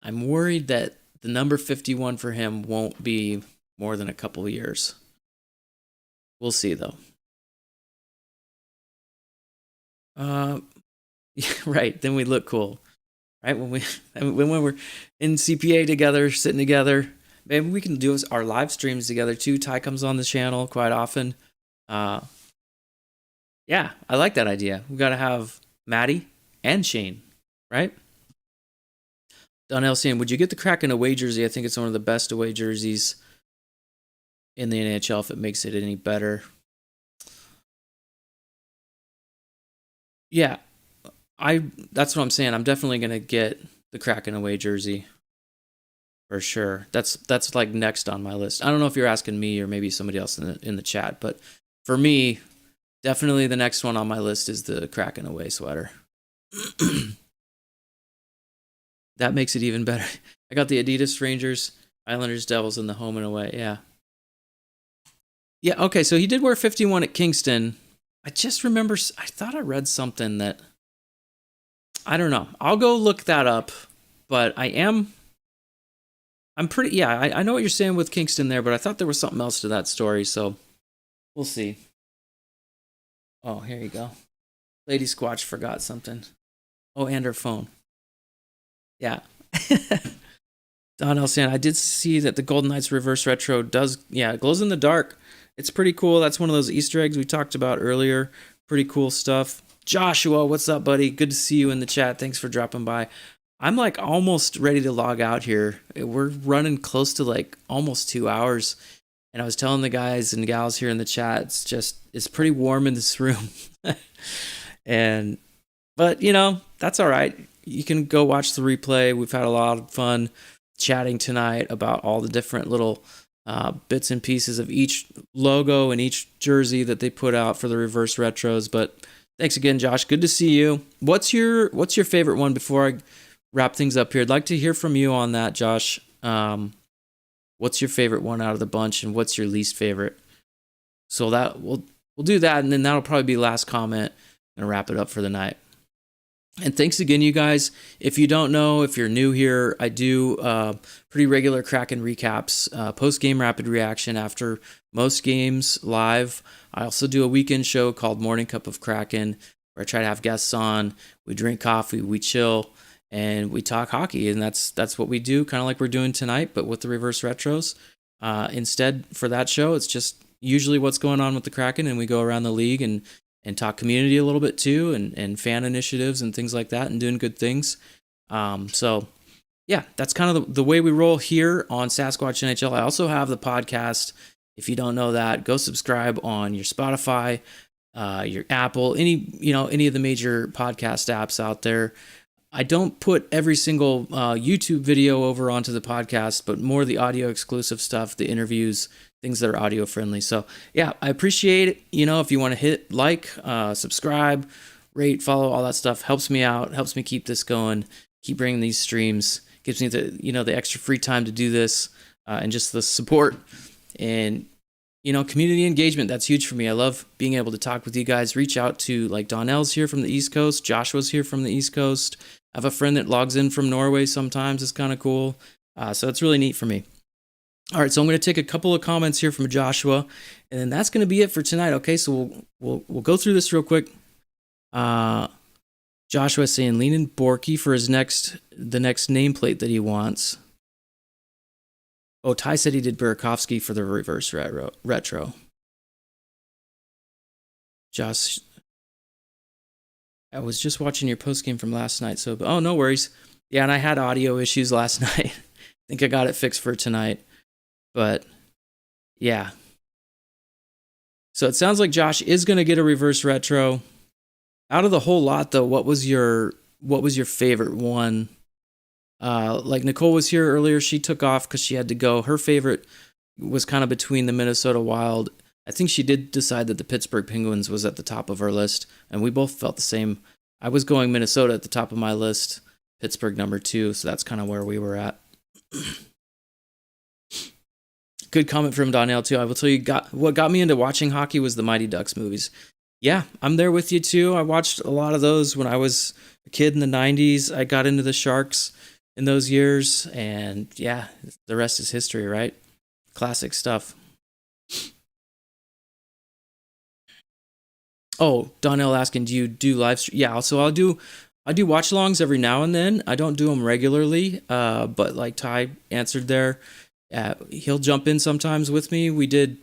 I'm worried that the number 51 for him won't be more than a couple of years. We'll see, though. Yeah, right, then we look cool. Right, when we're in CPA together, sitting together, maybe we can do our live streams together too. Ty comes on the channel quite often. Yeah, I like that idea. We've got to have Matty and Shane, right? Donnell saying, would you get the Kraken away jersey? I think it's one of the best away jerseys in the NHL if it makes it any better. Yeah, that's what I'm saying. I'm definitely going to get the Kraken away jersey for sure. That's like next on my list. I don't know if you're asking me or maybe somebody else in the chat, but for me, Definitely the next one on my list is the Kraken away sweater. That makes it even better. I got the Adidas Rangers, Islanders, Devils, and the home and away. Yeah. Yeah, okay, so he did wear 51 at Kingston. I just remember, I thought I read something that, I don't know. I'll go look that up, but I'm pretty, yeah, I know what you're saying with Kingston there, but I thought there was something else to that story, so we'll see. Oh, here you go. Lady Squatch forgot something. Oh, and her phone. Yeah. Donnell saying, I did see that the Golden Knights reverse retro it glows in the dark. It's pretty cool. That's one of those Easter eggs we talked about earlier. Pretty cool stuff. Joshua, what's up, buddy? Good to see you in the chat. Thanks for dropping by. I'm like almost ready to log out here. We're running close to like almost 2 hours. And I was telling the guys and gals here in the chat, it's pretty warm in this room. But you know, that's all right. You can go watch the replay. We've had a lot of fun chatting tonight about all the different little bits and pieces of each logo and each jersey that they put out for the reverse retros. But thanks again, Josh. Good to see you. What's your favorite one before I wrap things up here? I'd like to hear from you on that, Josh. What's your favorite one out of the bunch, and what's your least favorite? So that we'll do that, and then that'll probably be last comment and wrap it up for the night. And thanks again, you guys. If you don't know, if you're new here, I do pretty regular Kraken recaps, post-game rapid reaction after most games live. I also do a weekend show called Morning Cup of Kraken, where I try to have guests on. We drink coffee, we chill, and we talk hockey. And that's what we do, kind of like we're doing tonight, but with the reverse retros. Instead, for that show, it's just usually what's going on with the Kraken, and we go around the league and talk community a little bit too, and fan initiatives and things like that, and doing good things. So yeah, that's kind of the way we roll here on Sasquatch NHL. I also have the podcast. If you don't know that, go subscribe on your Spotify, your Apple, any of the major podcast apps out there. I don't put every single YouTube video over onto the podcast, but more the audio exclusive stuff, the interviews, things that are audio friendly. So yeah, I appreciate it. If you want to hit like, subscribe, rate, follow, all that stuff helps me out, helps me keep this going, keep bringing these streams, gives me the extra free time to do this, and just the support and community engagement. That's huge for me. I love being able to talk with you guys, reach out to, like, Donnell's here from the East Coast, Joshua's here from the East Coast. I have a friend that logs in from Norway sometimes. It's kind of cool. So it's really neat for me. All right, so I'm going to take a couple of comments here from Joshua, and then that's going to be it for tonight. Okay, so we'll go through this real quick. Joshua saying lean in Borky for the next nameplate that he wants. Oh, Ty said he did Burakovsky for the reverse retro. Josh, I was just watching your postgame from last night, so no worries. Yeah, and I had audio issues last night. I think I got it fixed for tonight. But yeah. So it sounds like Josh is going to get a reverse retro. Out of the whole lot though, what was your favorite one? Like Nicole was here earlier, she took off because she had to go. Her favorite was kind of between the Minnesota Wild. I think she did decide that the Pittsburgh Penguins was at the top of her list, and we both felt the same. I was going Minnesota at the top of my list, Pittsburgh number 2, so that's kind of where we were at. Good comment from Donnell too. I will tell you, what got me into watching hockey was the Mighty Ducks movies. Yeah, I'm there with you too. I watched a lot of those when I was a kid in the 90s. I got into the Sharks in those years, and yeah, the rest is history, right? Classic stuff. Oh, Donnell asking, do you do live stream? Yeah, so I do watch-alongs every now and then. I don't do them regularly, but like Ty answered there, he'll jump in sometimes with me. We did,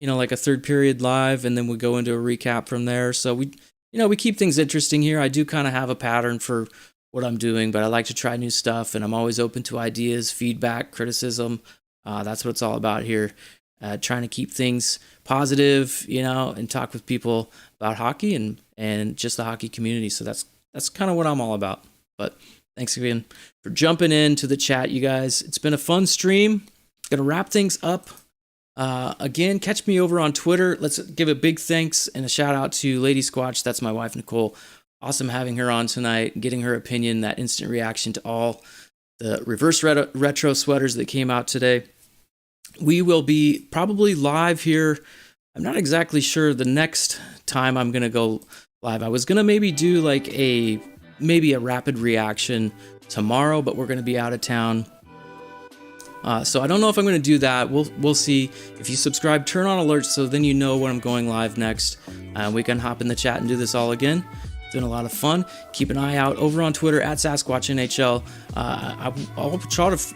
like a third period live, and then we go into a recap from there. So we keep things interesting here. I do kind of have a pattern for what I'm doing, but I like to try new stuff, and I'm always open to ideas, feedback, criticism. That's what it's all about here. Trying to keep things positive, and talk with people about hockey and just the hockey community. So that's kind of what I'm all about. But thanks again for jumping into the chat, you guys. It's been a fun stream. Gonna wrap things up Again, catch me over on Twitter. Let's give a big thanks and a shout out to Lady Squatch. That's my wife, Nicole. Awesome having her on tonight, getting her opinion, that instant reaction to all the reverse retro sweaters that came out today. We will be probably live here. I'm not exactly sure the next time I'm going to go live. I was going to maybe do like a rapid reaction tomorrow, but we're going to be out of town. So I don't know if I'm going to do that. We'll see. If you subscribe, turn on alerts so then you know when I'm going live next. We can hop in the chat and do this all again. It's been a lot of fun. Keep an eye out over on Twitter at SasquatchNHL. I'll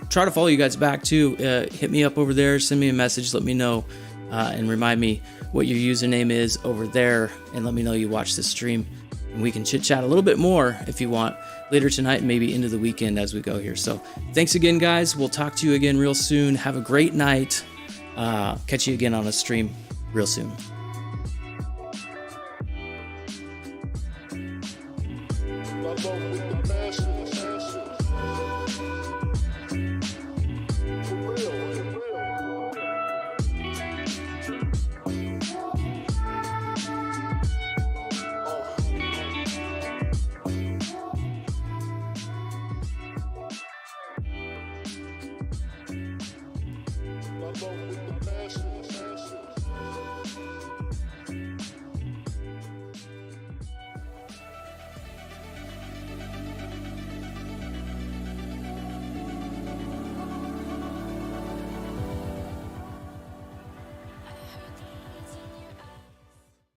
try to follow you guys back too. Hit me up over there. Send me a message. Let me know and remind me what your username is over there, and let me know you watch this stream. And we can chit chat a little bit more if you want later tonight, maybe into the weekend as we go here. So thanks again, guys. We'll talk to you again real soon. Have a great night. Catch you again on a stream real soon.